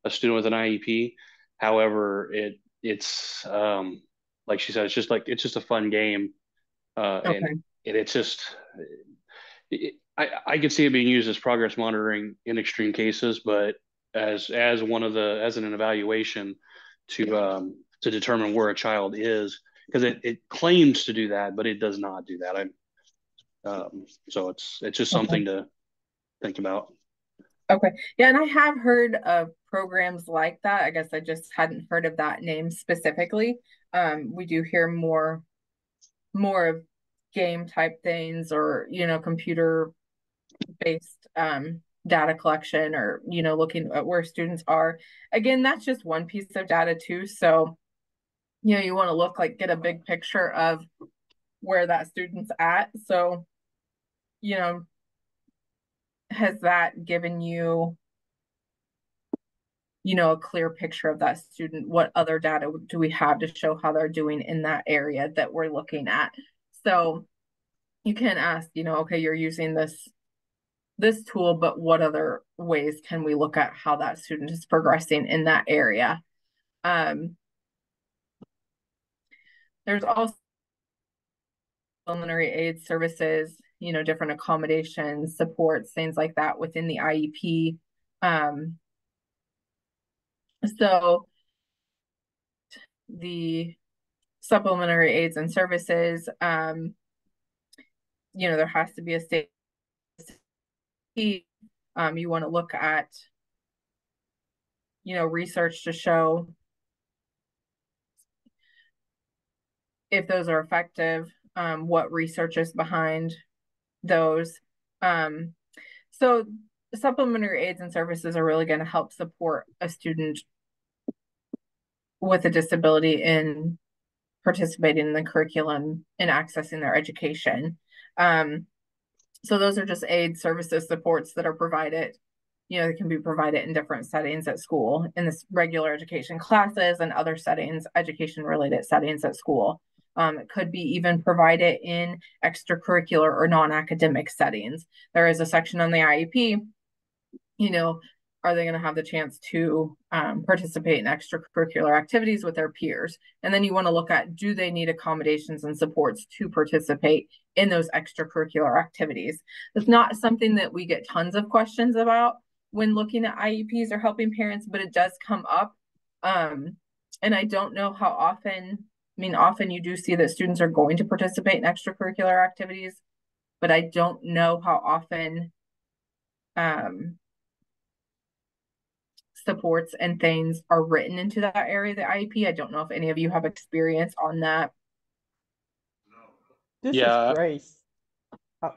a student with an IEP. However, it's like she said, it's just a fun game, and Okay. it's just I could see it being used as progress monitoring in extreme cases, but as one of the as an evaluation to determine where a child is, because it claims to do that, but it does not do that. So it's just Okay. something to think about. Okay. Yeah, and I have heard of programs like that. I guess I just hadn't heard of that name specifically. We do hear more of game type things or, computer based data collection or, looking at where students are. Again, that's just one piece of data too. So, you want to get a big picture of where that student's at. So, you know, has that given you, a clear picture of that student? What other data do we have to show how they're doing in that area that we're looking at? So you can ask, okay, you're using this tool, but what other ways can we look at how that student is progressing in that area? There's also preliminary aid services, different accommodations, supports, things like that within the IEP. So the supplementary aids and services, there has to be a state. You want to look at, research to show if those are effective, what research is behind those. Um, so supplementary aids and services are really going to help support a student with a disability in participating in the curriculum and accessing their education. So those are just aid services supports that are provided. They can be provided in different settings at school, in this regular education classes and other settings, education related settings at school. It could be even provided in extracurricular or non-academic settings. There is a section on the IEP, are they going to have the chance to participate in extracurricular activities with their peers? And then you want to look at, do they need accommodations and supports to participate in those extracurricular activities? It's not something that we get tons of questions about when looking at IEPs or helping parents, but it does come up. And I don't know how often, I mean, often you do see that students are going to participate in extracurricular activities, but I don't know how often supports and things are written into that area of the IEP. I don't know if any of you have experience on that. This is Yeah, Grace. Uh,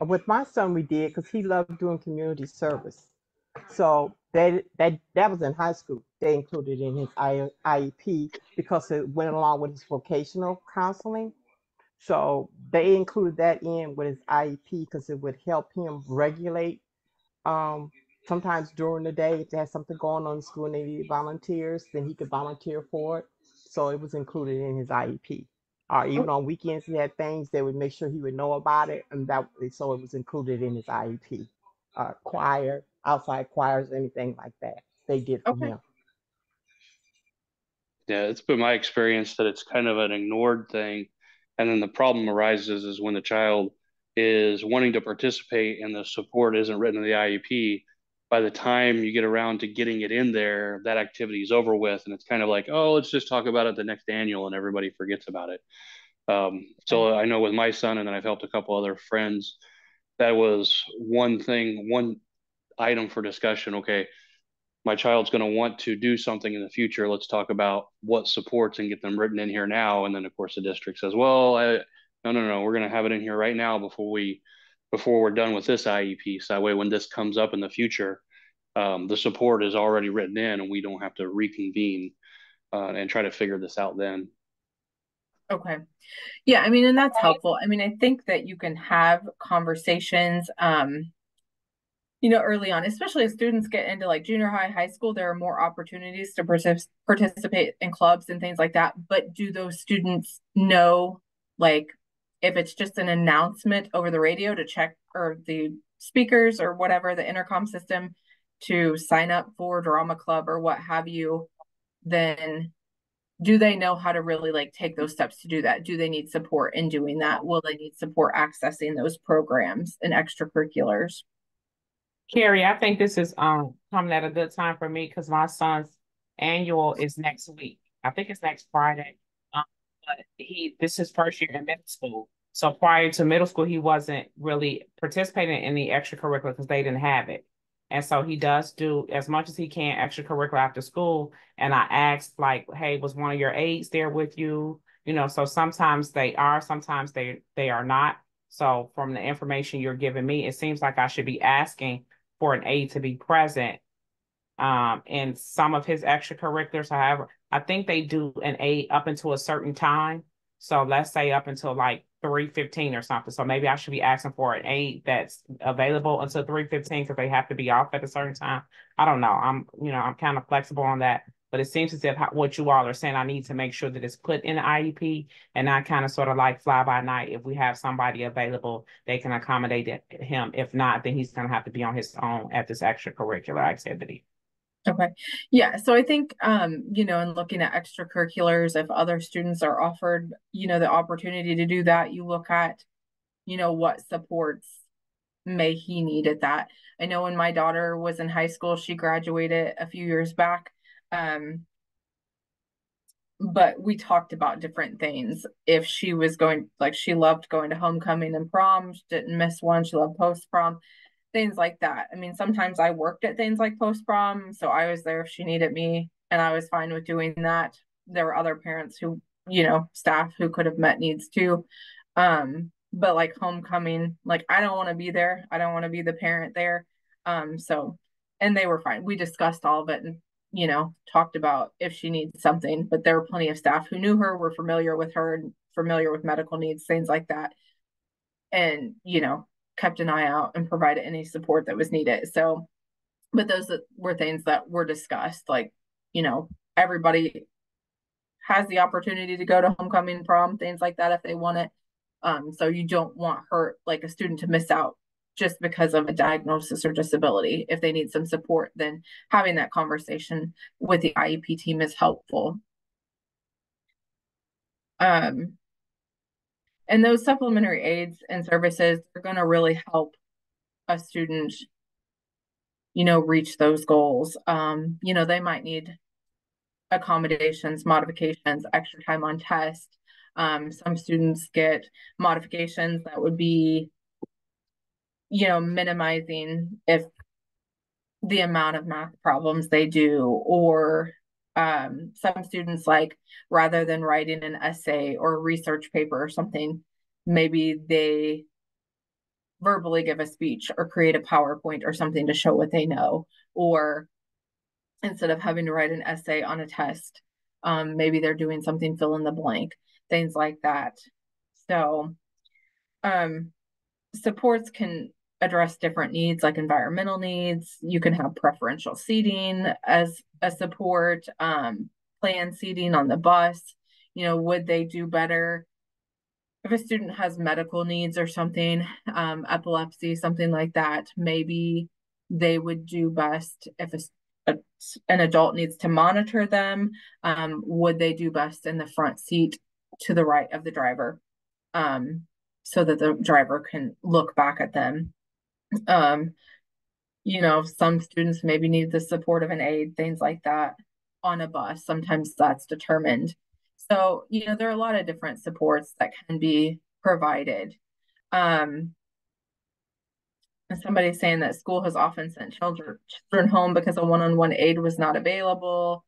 with my son, we did because he loved doing community service. So that was in high school. They included in his IEP because it went along with his vocational counseling. So they included that in with his IEP because it would help him regulate. Um, Sometimes during the day, if they had something going on in school and they needed volunteers, then he could volunteer for it. So it was included in his IEP. Or even on weekends, he had things they would make sure he would know about it, and that so it was included in his IEP. Choir, outside choirs, anything like that, they did for Okay. him. yeah, it's been my experience that it's kind of an ignored thing. And then the problem arises is when the child is wanting to participate and the support isn't written in the IEP. By the time you get around to getting it in there, that activity is over with. And it's kind of like, oh, let's just talk about it the next annual and everybody forgets about it. Okay. So I know with my son, and then I've helped a couple other friends, that was one thing, one item for discussion. Okay, my child's going to want to do something in the future. Let's talk about what supports and get them written in here now. And then of course the district says, well, no, we're going to have it in here right now before we're done with this IEP. So that way, when this comes up in the future, the support is already written in, and we don't have to reconvene and try to figure this out then. Okay. Yeah, I mean, and that's helpful. I mean, I think that you can have conversations, early on, especially as students get into like junior high, high school, there are more opportunities to participate in clubs and things like that. But do those students know, like, if it's just an announcement over the radio to check or the speakers or whatever, the intercom system to sign up for drama club or what have you, then do they know how to really like take those steps to do that? Do they need support in doing that? Will they need support accessing those programs and extracurriculars? Carrie, I think this is coming at a good time for me because my son's annual is next week. I think it's next Friday. Um, but this is first year in middle school. So prior to middle school, he wasn't really participating in the extracurricular because they didn't have it. And so he does do as much as he can extracurricular after school. And I asked, like, hey, was one of your aides there with you? So sometimes they are, sometimes they are not. So from the information you're giving me, it seems like I should be asking for an aide to be present in some of his extracurriculars. However, I think they do an aide up until a certain time. So let's say up until like 3:15 or something. So maybe I should be asking for an aide that's available until 3:15 because they have to be off at a certain time. I don't know. I'm kind of flexible on that. But it seems as if what you all are saying, I need to make sure that it's put in the IEP and not kind of sort of like fly by night. If we have somebody available, they can accommodate him. If not, then he's going to have to be on his own at this extracurricular activity. Okay. Yeah. So I think, in looking at extracurriculars, if other students are offered, the opportunity to do that, you look at, what supports may he need at that. I know when my daughter was in high school, she graduated a few years back. But we talked about different things. If she was going, like, she loved going to homecoming and prom, she didn't miss one. She loved post prom, things like that. I mean, sometimes I worked at things like post prom, so I was there if she needed me, and I was fine with doing that. There were other parents who, staff who could have met needs too. But like homecoming, like I don't want to be there. I don't want to be the parent there. So, and they were fine. We discussed all of it and, talked about if she needs something, but there were plenty of staff who knew her, were familiar with her, and familiar with medical needs, things like that. And, kept an eye out and provided any support that was needed. So, but those were things that were discussed. Like, everybody has the opportunity to go to homecoming, prom, things like that if they want it. So you don't want her, like a student, to miss out just because of a diagnosis or disability. If they need some support, then having that conversation with the IEP team is helpful. And those supplementary aids and services are going to really help a student, reach those goals. They might need accommodations, modifications, extra time on test. Some students get modifications that would be, minimizing if the amount of math problems they do, or some students, like, rather than writing an essay or a research paper or something, maybe they verbally give a speech or create a PowerPoint or something to show what they know, or instead of having to write an essay on a test, maybe they're doing something fill in the blank, things like that. So supports can address different needs, like environmental needs. You can have preferential seating as a support, planned seating on the bus. Would they do better if a student has medical needs or something, epilepsy, something like that? Maybe they would do best if an adult needs to monitor them. Would they do best in the front seat to the right of the driver, so that the driver can look back at them? Some students maybe need the support of an aide, things like that, on a bus. Sometimes that's determined. So, there are a lot of different supports that can be provided. And somebody's saying that school has often sent children home because a one-on-one aide was not available.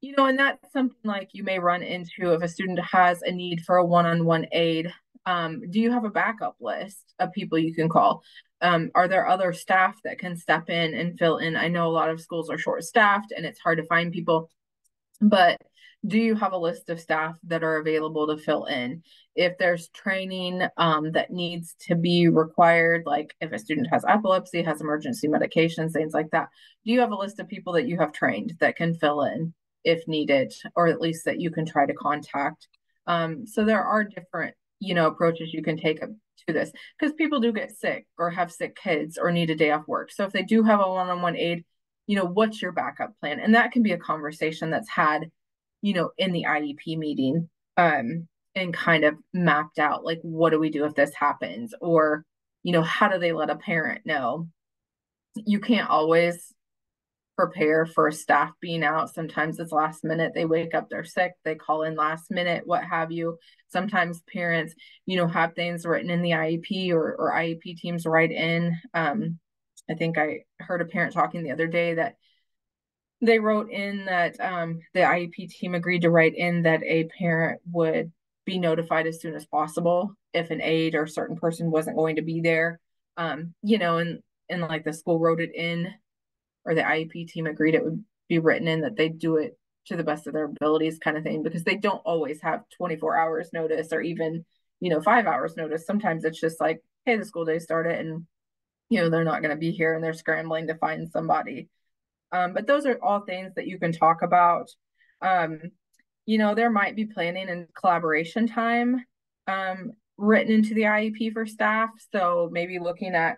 And that's something like you may run into if a student has a need for a one-on-one aide. Do you have a backup list of people you can call? Are there other staff that can step in and fill in? I know a lot of schools are short-staffed and it's hard to find people, but do you have a list of staff that are available to fill in? If there's training that needs to be required, like if a student has epilepsy, has emergency medications, things like that, do you have a list of people that you have trained that can fill in if needed, or at least that you can try to contact? So there are different, approaches you can take to this, because people do get sick or have sick kids or need a day off work. So if they do have a one-on-one aide, what's your backup plan? And that can be a conversation that's had, in the IEP meeting, and kind of mapped out, like, what do we do if this happens? Or, how do they let a parent know? You can't always prepare for staff being out. Sometimes it's last minute. They wake up, they're sick, they call in last minute, what have you. Sometimes parents, have things written in the IEP, or IEP teams write in. I think I heard a parent talking the other day that they wrote in that the IEP team agreed to write in that a parent would be notified as soon as possible if an aide or certain person wasn't going to be there. And like the school wrote it in, or the IEP team agreed it would be written in that they do it to the best of their abilities, kind of thing, because they don't always have 24 hours notice, or even, 5 hours notice. Sometimes it's just like, hey, the school day started and, they're not going to be here and they're scrambling to find somebody. But those are all things that you can talk about. There might be planning and collaboration time written into the IEP for staff. So maybe looking at,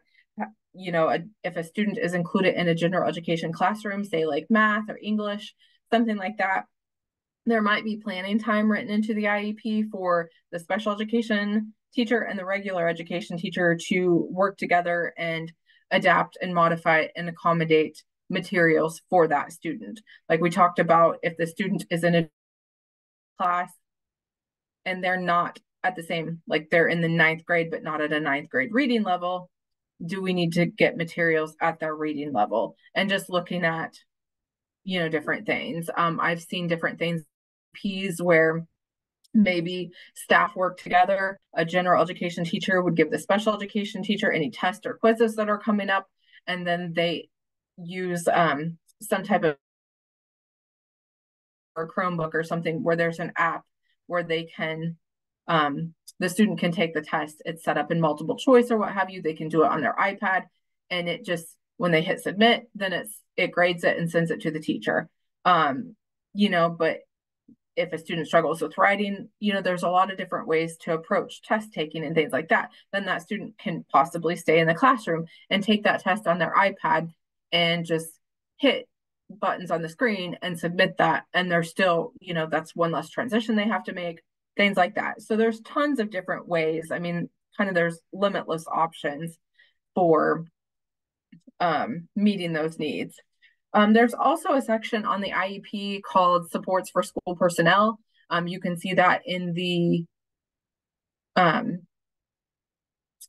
if a student is included in a general education classroom, say like math or English, something like that, there might be planning time written into the IEP for the special education teacher and the regular education teacher to work together and adapt and modify and accommodate materials for that student. Like we talked about, if the student is in a class and they're not at the same, like they're in the 9th grade, but not at a 9th grade reading level, do we need to get materials at their reading level? And just looking at, different things. I've seen different things, Ps, where maybe staff work together. A general education teacher would give the special education teacher any tests or quizzes that are coming up, and then they use some type of, or Chromebook or something, where there's an app where they can, the student can take the test. It's set up in multiple choice or what have you. They can do it on their iPad, and it just, when they hit submit, then it grades it and sends it to the teacher. But if a student struggles with writing, there's a lot of different ways to approach test taking and things like that. Then that student can possibly stay in the classroom and take that test on their iPad and just hit buttons on the screen and submit that. And they're still, that's one less transition they have to make, things like that. So there's tons of different ways. I mean, kind of there's limitless options for meeting those needs. There's also a section on the IEP called Supports for School Personnel. You can see that in the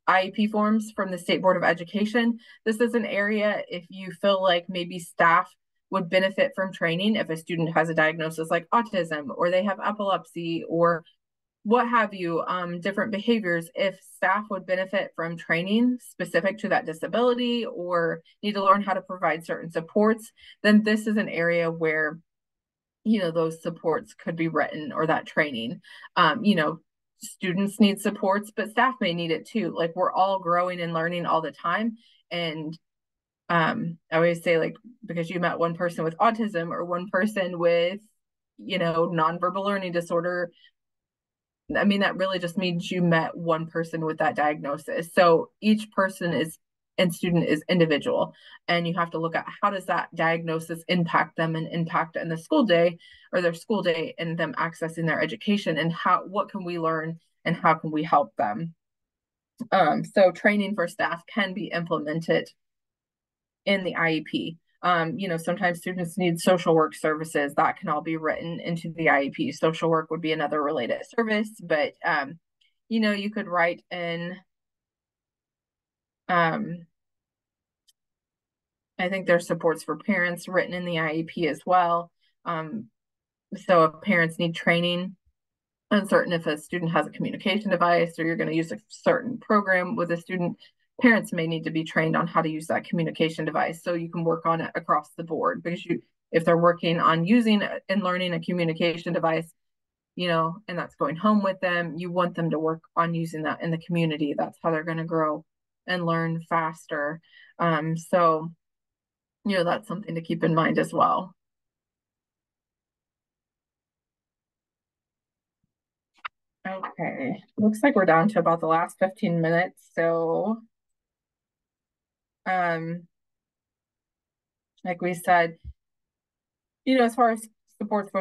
IEP forms from the State Board of Education. This is an area if you feel like maybe staff would benefit from training if a student has a diagnosis like autism or they have epilepsy or what have you, different behaviors, if staff would benefit from training specific to that disability or need to learn how to provide certain supports, then this is an area where, those supports could be written or that training. Students need supports, but staff may need it too. Like we're all growing and learning all the time. And I always say, like, because you met one person with autism or one person with, nonverbal learning disorder, I mean, that really just means you met one person with that diagnosis. So each person and student is individual. And you have to look at how does that diagnosis impact them and impact in the school day or their school day and them accessing their education and what can we learn and how can we help them. So training for staff can be implemented in the IEP. Sometimes students need social work services that can all be written into the IEP. Social work would be another related service, but you could write in. I think there's supports for parents written in the IEP as well. So if parents need training, uncertain if a student has a communication device or you're going to use a certain program with a student, parents may need to be trained on how to use that communication device so you can work on it across the board because if they're working on using and learning a communication device, and that's going home with them, you want them to work on using that in the community. That's how they're going to grow and learn faster. So that's something to keep in mind as well. Okay, looks like we're down to about the last 15 minutes. So, like we said, as far as support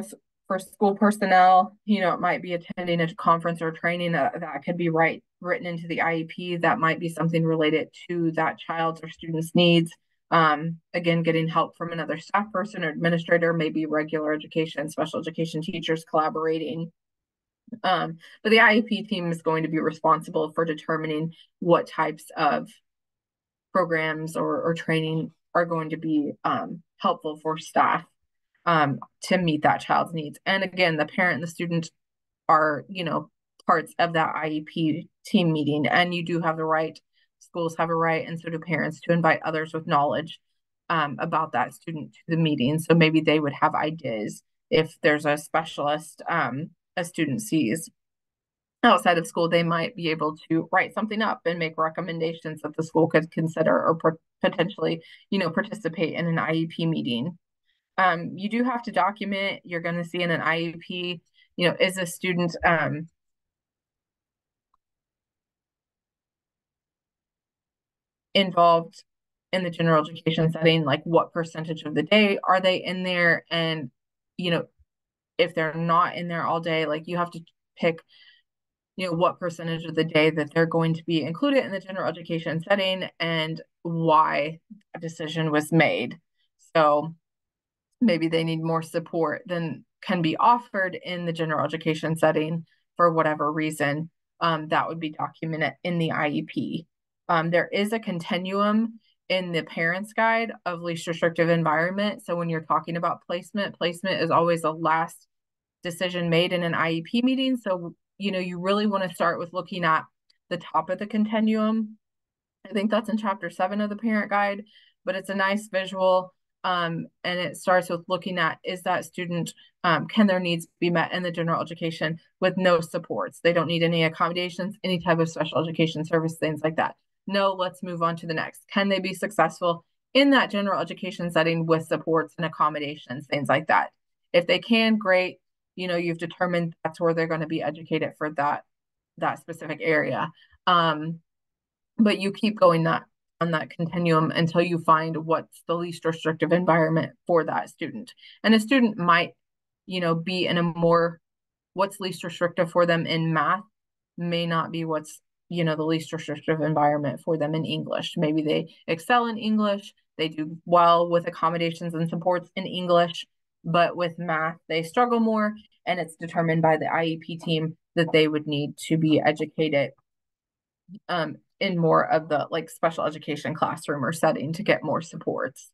for school personnel, it might be attending a conference or training that could be written into the IEP. That might be something related to that child's or student's needs. Again, getting help from another staff person or administrator, maybe regular education, special education teachers collaborating. But the IEP team is going to be responsible for determining what types of programs or training are going to be helpful for staff to meet that child's needs. And again, the parent and the student are, parts of that IEP team meeting. And you do have the right, schools have a right, and so do parents, to invite others with knowledge about that student to the meeting. So maybe they would have ideas if there's a specialist a student sees outside of school, they might be able to write something up and make recommendations that the school could consider or potentially, participate in an IEP meeting. You do have to document, you're going to see in an IEP, is a student involved in the general education setting, like what percentage of the day are they in there? And, if they're not in there all day, like you have to pick what percentage of the day that they're going to be included in the general education setting and why a decision was made. So maybe they need more support than can be offered in the general education setting for whatever reason. That would be documented in the IEP. There is a continuum in the parents guide of least restrictive environment. So when you're talking about placement is always the last decision made in an IEP meeting. So, you really want to start with looking at the top of the continuum. I think that's in chapter 7 of the parent guide, but it's a nice visual. And it starts with looking at, is that student, can their needs be met in the general education with no supports? They don't need any accommodations, any type of special education service, things like that. No, let's move on to the next. Can they be successful in that general education setting with supports and accommodations, things like that? If they can, great. you've determined that's where they're going to be educated for that specific area. But you keep going that on that continuum until you find what's the least restrictive environment for that student. And a student might, be in a more what's least restrictive for them in math may not be what's, the least restrictive environment for them in English. Maybe they excel in English, they do well with accommodations and supports in English, but with math, they struggle more. And it's determined by the IEP team that they would need to be educated in more of the like special education classroom or setting to get more supports.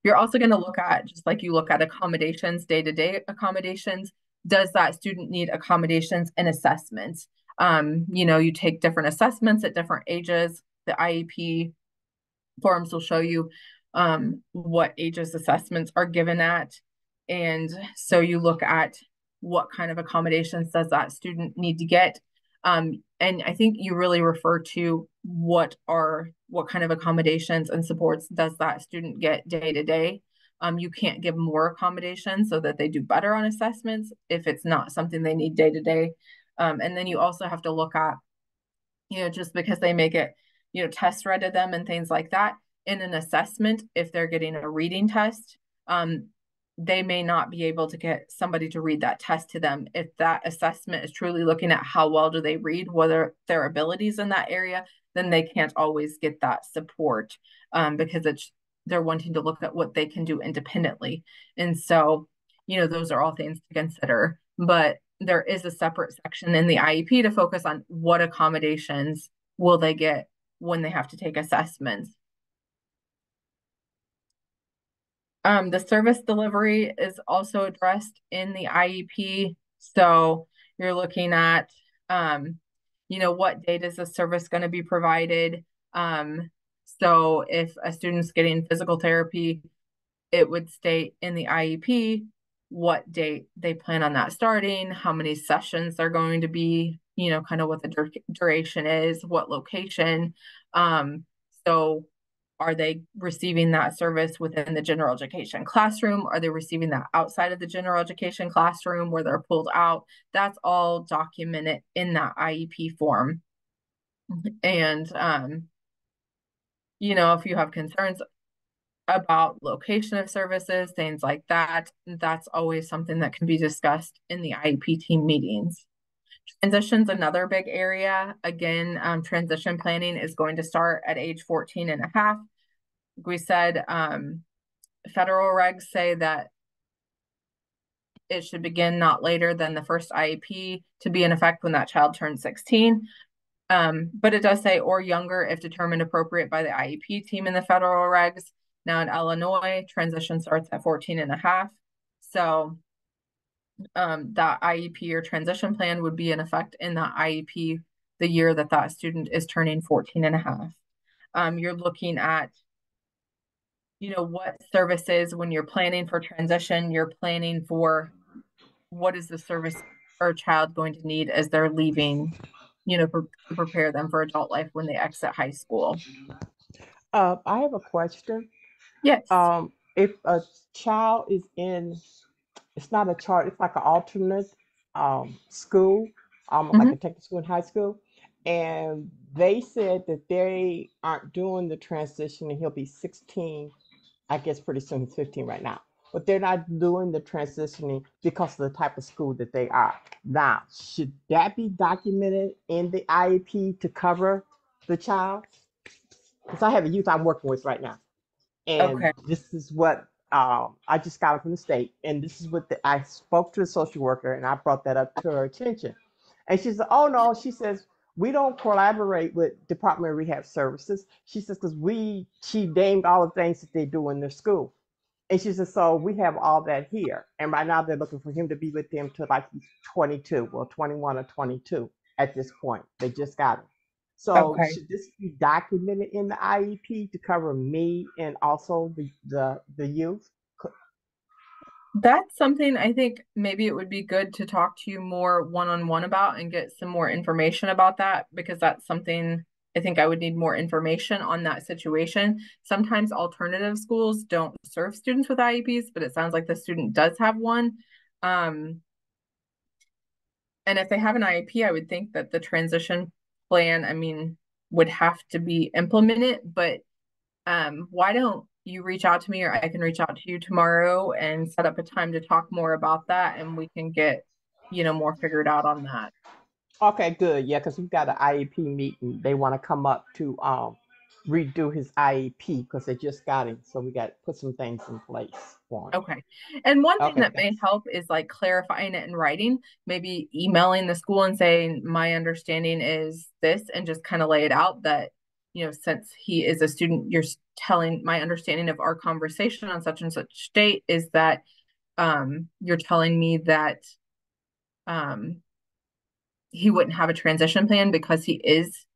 You're also going to look at, just like you look at accommodations, day-to-day accommodations, does that student need accommodations and assessments? You take different assessments at different ages. The IEP forms will show you what ages assessments are given at. And so you look at what kind of accommodations does that student need to get. And I think you really refer to what kind of accommodations and supports does that student get day to day. You can't give more accommodations so that they do better on assessments if it's not something they need day to day. And then you also have to look at, just because they make it, test read to them and things like that in an assessment, if they're getting a reading test, they may not be able to get somebody to read that test to them. If that assessment is truly looking at how well do they read, whether their abilities in that area, then they can't always get that support because they're wanting to look at what they can do independently. And so, those are all things to consider. But there is a separate section in the IEP to focus on what accommodations will they get when they have to take assessments. The service delivery is also addressed in the IEP. So you're looking at, what date is the service going to be provided? So if a student's getting physical therapy, it would state in the IEP what date they plan on that starting, how many sessions they're going to be, kind of what the duration is, what location. So are they receiving that service within the general education classroom? Are they receiving that outside of the general education classroom where they're pulled out? That's all documented in that IEP form. And, if you have concerns about location of services, things like that, that's always something that can be discussed in the IEP team meetings. Transition's another big area. Again, transition planning is going to start at age 14 and a half. We said federal regs say that it should begin not later than the first IEP to be in effect when that child turns 16. But it does say or younger if determined appropriate by the IEP team in the federal regs. Now in Illinois, transition starts at 14 and a half. So that IEP or transition plan would be in effect in that IEP the year that student is turning 14 and a half. You're looking at, what services when you're planning for transition, you're planning for what is the service our child going to need as they're leaving, to prepare them for adult life when they exit high school. I have a question. Yes. If a child is in, it's not a chart, it's like an alternate school, like a technical school in high school, and they said that they aren't doing the transition and he'll be 16, I guess pretty soon, he's 15 right now. But they're not doing the transitioning because of the type of school that they are. Now, should that be documented in the IEP to cover the child? Because I have a youth I'm working with right now, and Okay. this is what I just got from the state, and this is what I spoke to the social worker, and I brought that up to her attention, and she said, "Oh no," she says, "we don't collaborate with Department of Rehab Services." She says, "Because she named all the things that they do in their school." And she said, so we have all that here. And right now they're looking for him to be with them till like he's 22, well, 21 or 22 at this point. They just got him. So Okay. should this be documented in the IEP to cover me and also the youth? That's something I think maybe it would be good to talk to you more one-on-one about and get some more information about that because that's something I think I would need more information on that situation. Sometimes alternative schools don't serve students with IEPs, but it sounds like the student does have one. Um, and if they have an IEP, I would think that the transition plan, I mean, would have to be implemented, but why don't you reach out to me or I can reach out to you tomorrow and set up a time to talk more about that and we can get, more figured out on that. Okay, good. Yeah, because we've got an IEP meeting. They want to come up to redo his IEP because they just got him. So we got to put some things in place for him. Okay. And one thing Okay, that may thanks. help is like clarifying it in writing, maybe emailing the school and saying, my understanding is this, and just kind of lay it out that, since he is a student, you're telling my understanding of our conversation on such and such date is that you're telling me that um, he wouldn't have a transition plan because he is,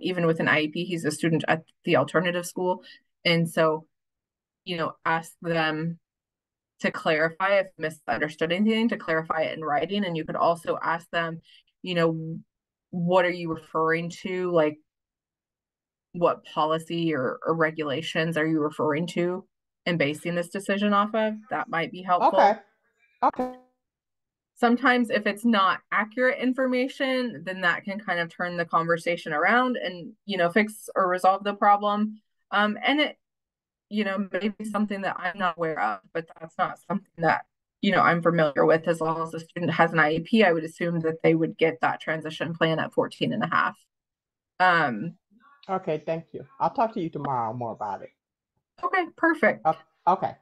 even with an IEP, he's a student at the alternative school. And so, ask them to clarify if misunderstood anything, to clarify it in writing. And you could also ask them, you know, what are you referring to? Like, what policy or regulations are you referring to and basing this decision off of? That might be Okay. helpful. Okay. Sometimes if it's not accurate information, then that can kind of turn the conversation around and, fix or resolve the problem. And it, maybe something that I'm not aware of, but that's not something that, I'm familiar with. As long as the student has an IEP, I would assume that they would get that transition plan at 14 and a half. Okay, thank you. I'll talk to you tomorrow more about it. Okay, perfect. Okay.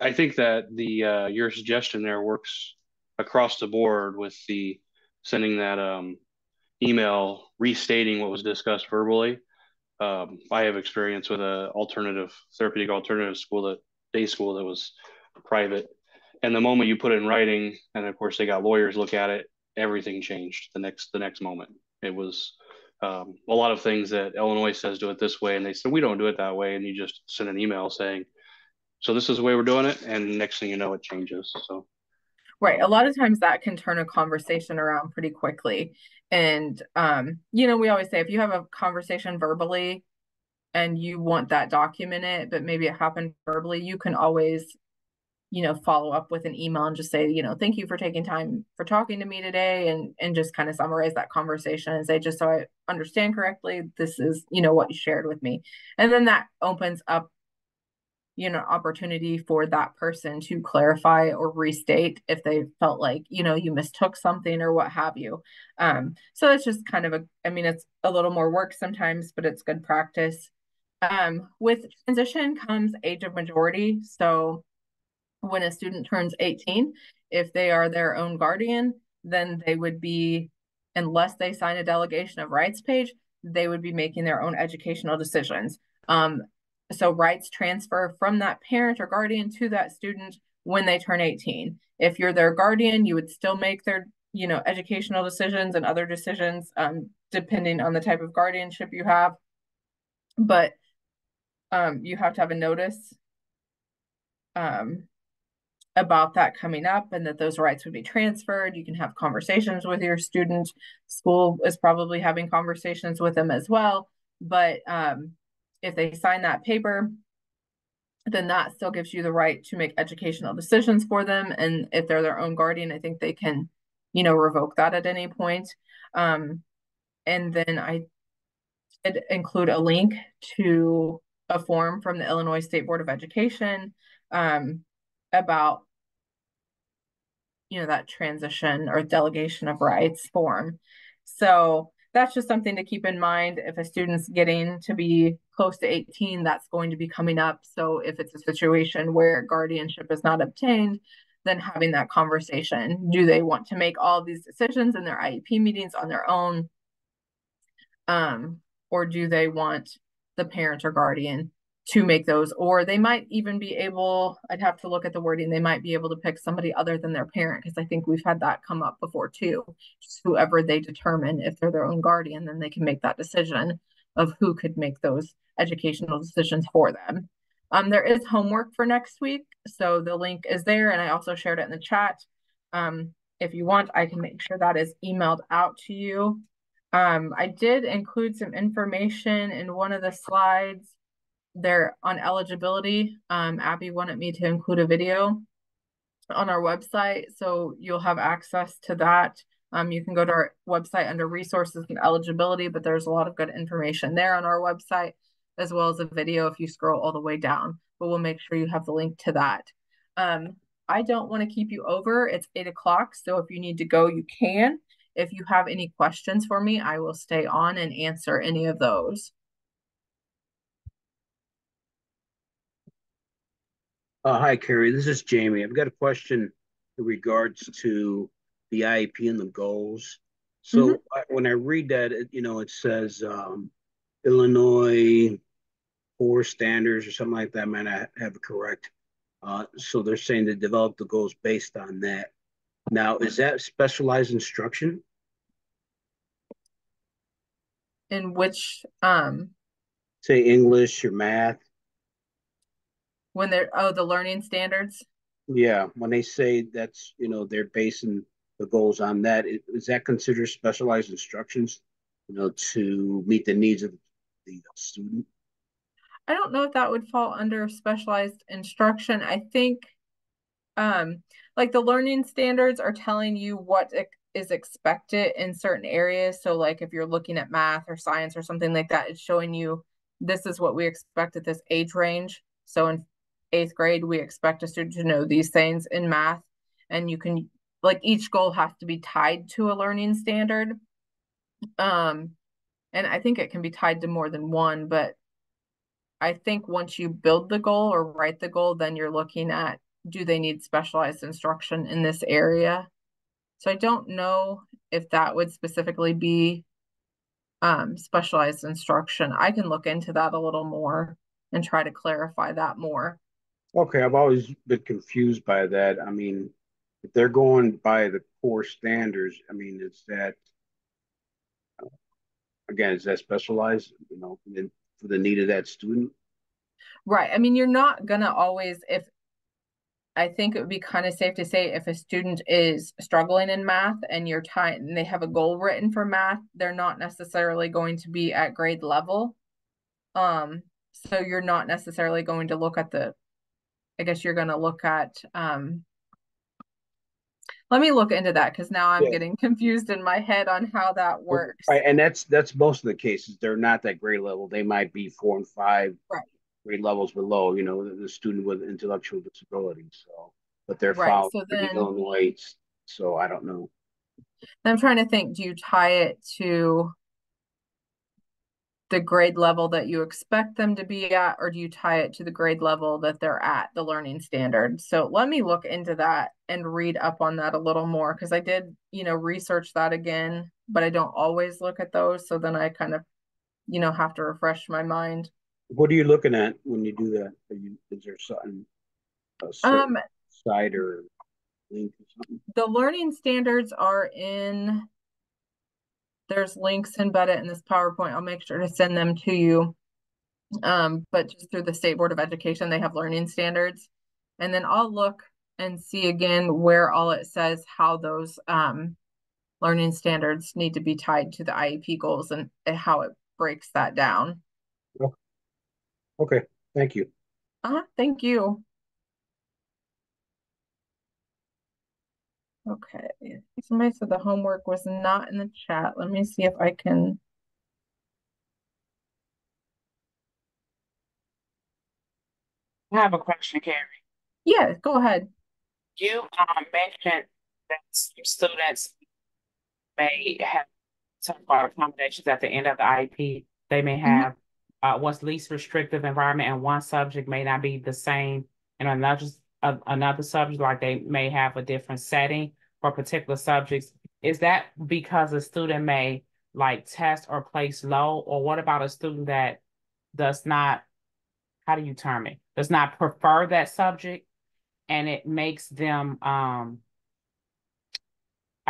I think that the your suggestion there works across the board with the sending that email restating what was discussed verbally. I have experience with a alternative therapeutic alternative school, that day school that was private, and the moment you put it in writing, and of course they got lawyers look at it, everything changed the next moment. It was a lot of things that Illinois says do it this way, and they said we don't do it that way, and you just send an email saying, so this is the way we're doing it, and next thing you know, it changes. So Right. A lot of times that can turn a conversation around pretty quickly. And, we always say if you have a conversation verbally and you want that documented, but maybe it happened verbally, you can always, follow up with an email and just say, thank you for taking time for talking to me today and just kind of summarize that conversation and say, just so I understand correctly, this is, what you shared with me. And then that opens up opportunity for that person to clarify or restate if they felt like, you mistook something or what have you. So it's just kind of it's a little more work sometimes, but it's good practice. With transition comes age of majority. So when a student turns 18, if they are their own guardian, then they would be, unless they sign a delegation of rights page, they would be making their own educational decisions. So rights transfer from that parent or guardian to that student when they turn 18. If you're their guardian, you would still make their, educational decisions and other decisions, depending on the type of guardianship you have. But you have to have a notice um, about that coming up and that those rights would be transferred. You can have conversations with your student. School is probably having conversations with them as well. But if they sign that paper, then that still gives you the right to make educational decisions for them. And if they're their own guardian, I think they can, revoke that at any point. And then I did include a link to a form from the Illinois State Board of Education about that transition or delegation of rights form. So that's just something to keep in mind. If a student's getting to be close to 18, that's going to be coming up. So if it's a situation where guardianship is not obtained, then having that conversation. Do they want to make all these decisions in their IEP meetings on their own? Or do they want the parent or guardian to make those? Or they might even be able, I'd have to look at the wording, they might be able to pick somebody other than their parent, because I think we've had that come up before too. Just whoever they determine, if they're their own guardian, then they can make that decision of who could make those educational decisions for them. There is homework for next week, so the link is there, and I also shared it in the chat. if you want, I can make sure that is emailed out to you. I did include some information in one of the slides there on eligibility. Abby wanted me to include a video on our website, so you'll have access to that. You can go to our website under resources and eligibility, but there's a lot of good information there on our website, as well as a video if you scroll all the way down, but we'll make sure you have the link to that. I don't want to keep you over. It's 8 o'clock, so if you need to go, you can. If you have any questions for me, I will stay on and answer any of those. Hi, Carrie. This is Jamie. I've got a question in regards to the IEP and the goals. So when I read that, it says Illinois core standards or something like that. I might not have it correct. So they're saying to develop the goals based on that. Now, is that specialized instruction? In which Say English or math? when they're the learning standards. Yeah, when they say that's, they're basing the goals on that, is that considered specialized instructions, to meet the needs of the student? I don't know if that would fall under specialized instruction. I think like the learning standards are telling you what is expected in certain areas. So like if you're looking at math or science or something like that, it's showing you this is what we expect at this age range. So in 8th grade, we expect a student to know these things in math. And you can, like, each goal has to be tied to a learning standard. And I think it can be tied to more than one, but I think once you build the goal or write the goal, then you're looking at, do they need specialized instruction in this area? So I don't know if that would specifically be specialized instruction. I can look into that a little more and try to clarify that more. Okay, I've always been confused by that. I mean, if they're going by the core standards, I mean, is that specialized, for the need of that student? Right. I mean, you're not gonna always, if I think it would be kind of safe to say if a student is struggling in math and you're and they have a goal written for math, they're not necessarily going to be at grade level. So you're not necessarily going to look at I guess you're going to look at, let me look into that because now I'm Yeah. getting confused in my head on how that works. Right, and that's most of the cases. They're not that grade level. They might be 4 and 5 Right. grade levels below, the student with intellectual disabilities. So, but they're Right. following So the then Illinois. So I don't know. I'm trying to think, do you tie it to the grade level that you expect them to be at, or do you tie it to the grade level that they're at, the learning standard? So let me look into that and read up on that a little more because I did, research that again, but I don't always look at those. So then I kind of, have to refresh my mind. What are you looking at when you do that? Is there something, a certain Um, site or link or something? the learning standards there's links embedded in this PowerPoint. I'll make sure to send them to you. But just through the State Board of Education, they have learning standards. And then I'll look and see again where all it says how those learning standards need to be tied to the IEP goals and how it breaks that down. Oh, okay, thank you. Thank you. Okay, somebody said the homework was not in the chat. Let me see if I can. I have a question, Carrie. Yeah, go ahead. You mentioned that some students may have some accommodations at the end of the IEP. They may Mhm. have what's least restrictive environment, and one subject may not be the same in another subject, like they may have a different setting for particular subjects. Is that because a student may like test or place low, or what about a student that does not, how do you term it, does not prefer that subject, and it makes them I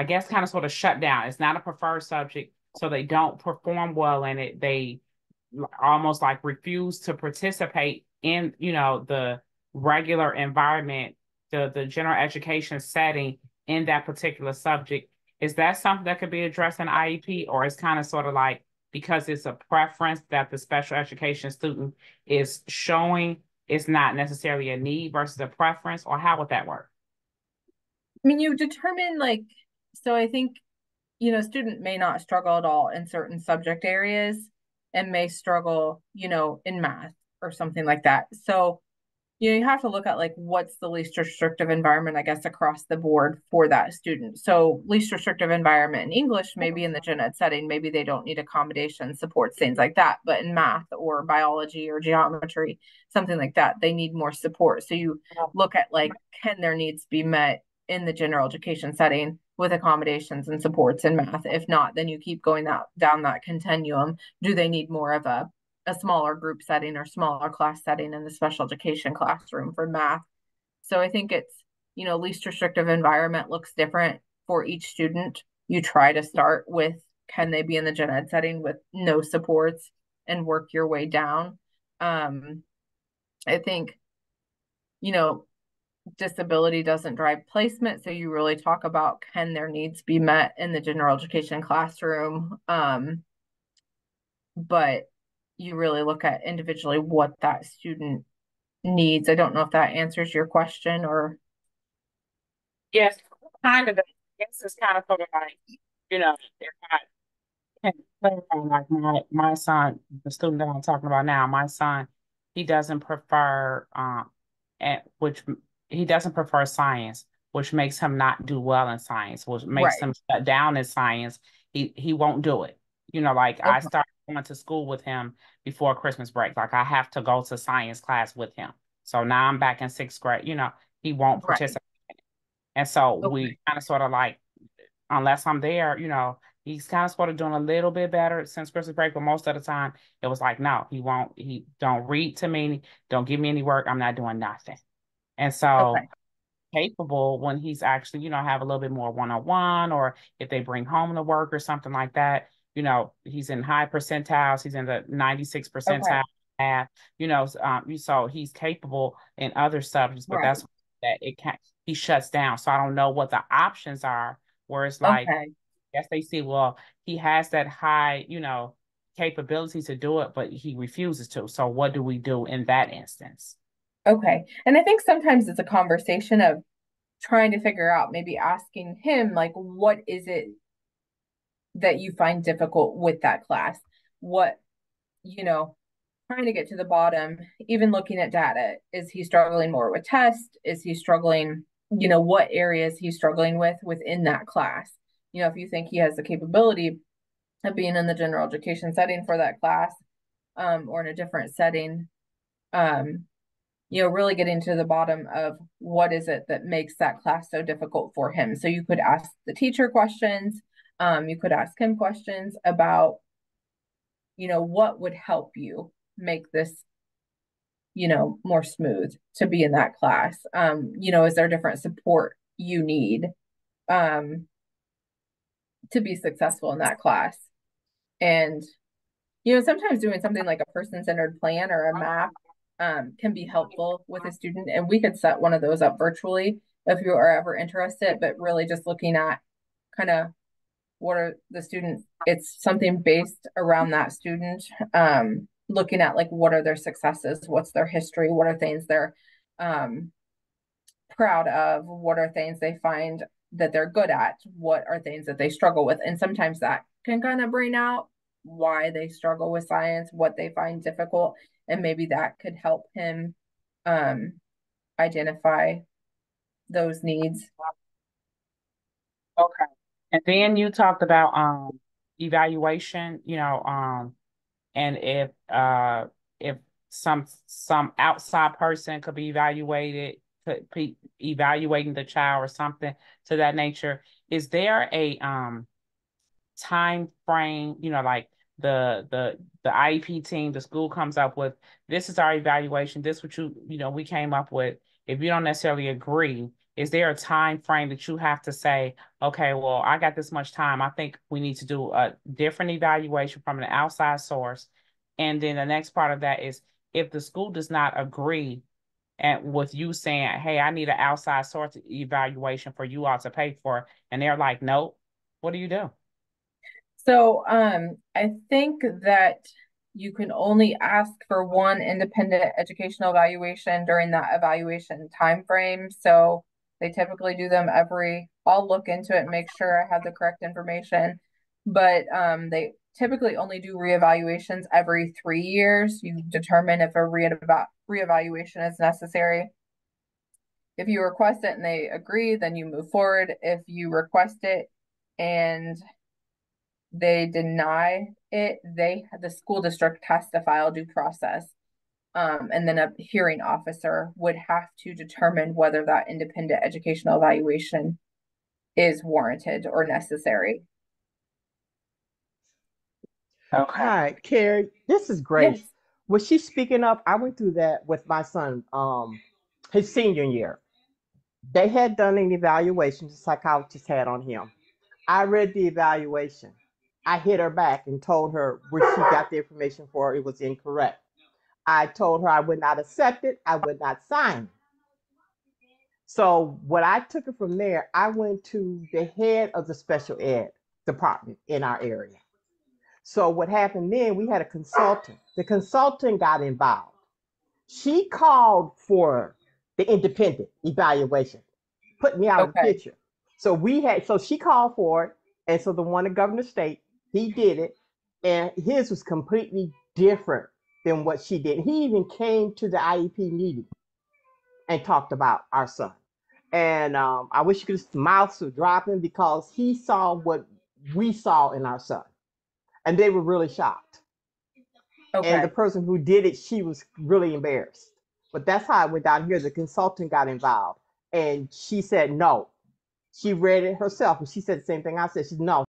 guess kind of sort of shut down. It's not a preferred subject, so they don't perform well in it. They almost like refuse to participate in, the regular environment, the general education setting, in that particular subject. Is that something that could be addressed in IEP, or is kind of sort of like because it's a preference that the special education student is showing, it's not necessarily a need versus a preference, or how would that work? I mean, you determine like, so I think, student may not struggle at all in certain subject areas and may struggle, in math or something like that. So you have to look at like what's the least restrictive environment, I guess, across the board for that student. So least restrictive environment in English, maybe in the gen ed setting, maybe they don't need accommodation, supports, things like that. But in math or biology or geometry, something like that, they need more support. So you look at like, can their needs be met in the general education setting with accommodations and supports in math? If not, then you keep going down that continuum. Do they need more of a smaller group setting or smaller class setting in the special education classroom for math? So I think it's, least restrictive environment looks different for each student. You try to start with, can they be in the gen ed setting with no supports and work your way down. I think, you know, disability doesn't drive placement. So you really talk about, can their needs be met in the general education classroom? But you really look at individually what that student needs. I don't know if that answers your question or. Yes, kind of. I guess it's kind of sort of like, if I can clarify, like my son, the student that I'm talking about now, my son, he doesn't prefer which he doesn't prefer science, which makes him not do well in science, which makes Right. him shut down in science. He won't do it. Like I Okay. started going to school with him before Christmas break. Like I have to go to science class with him. So now I'm back in sixth grade. He won't Right. participate. And so Okay. we kind of sort of like, unless I'm there, he's kind of sort of doing a little bit better since Christmas break, but most of the time it was like, no, he don't read to me, don't give me any work, I'm not doing nothing. And so Okay. capable when he's actually, have a little bit more one-on-one, or if they bring home the work or something like that, he's in high percentiles, he's in the 96 Okay. percentile math, so he's capable in other subjects, but Right. that's that it can't, he shuts down. So I don't know what the options are, where it's like, Okay. yes, they see, well, he has that high, capability to do it, but he refuses to. So what do we do in that instance? Okay. And I think sometimes it's a conversation of trying to figure out, maybe asking him, like, what is it that you find difficult with that class? What, you know, trying to get to the bottom, even looking at data. Is he struggling more with tests? Is he struggling, what areas he's struggling with within that class? If you think he has the capability of being in the general education setting for that class, or in a different setting, um, really getting to the bottom of what is it that makes that class so difficult for him. So you could ask the teacher questions. You could ask him questions about, what would help you make this, more smooth to be in that class. Is there different support you need um, to be successful in that class? And, sometimes doing something like a person-centered plan or a map can be helpful with a student. And we could set one of those up virtually if you are ever interested, but really just looking at kind of what are the student, it's something based around that student, looking at like what are their successes, what's their history, what are things they're um, proud of, what are things they find that they're good at, what are things that they struggle with. And sometimes that can kind of bring out why they struggle with science, what they find difficult, and maybe that could help him um, identify those needs. Okay. And then you talked about evaluation, and if some outside person could be evaluated, could be evaluating the child or something to that nature. Is there a time frame, like the IEP team, the school comes up with, this is our evaluation, this what we came up with. If you don't necessarily agree, is there a time frame that you have to say, okay, well, I got this much time, I think we need to do a different evaluation from an outside source? And then the next part of that is, if the school does not agree, and with you saying, hey, I need an outside source evaluation for you all to pay for, and they're like, nope, what do you do? So I think that you can only ask for one independent educational evaluation during that evaluation time frame. So they typically do them I'll look into it and make sure I have the correct information. But they typically only do reevaluations every 3 years. You determine if a reevaluation is necessary. If you request it and they agree, then you move forward. If you request it and they deny it, the school district has to file due process. And then a hearing officer would have to determine whether that independent educational evaluation is warranted or necessary. Okay. Hi, Carrie. This is Yes. Grace. Was she speaking up? I went through that with my son, his senior year. They had done an evaluation the psychologist had on him. I read the evaluation. I hit her back and told her where she got the information for it was incorrect. I told her I would not accept it, I would not sign. So what I took it from there, I went to the head of the special ed department in our area. So what happened then, we had a consultant. The consultant got involved. She called for the independent evaluation, put me out of the Okay. picture. So she called for it, and so the one in Governor State, he did it, and his was completely different than what she did. He even came to the IEP meeting and talked about our son. And I wish you could his mouths were dropping because he saw what we saw in our son, and they were really shocked. And the Okay. person who did it, she was really embarrassed. But that's how it went down here. The consultant got involved, and she said no. She read it herself, and she said the same thing I said. She said, no,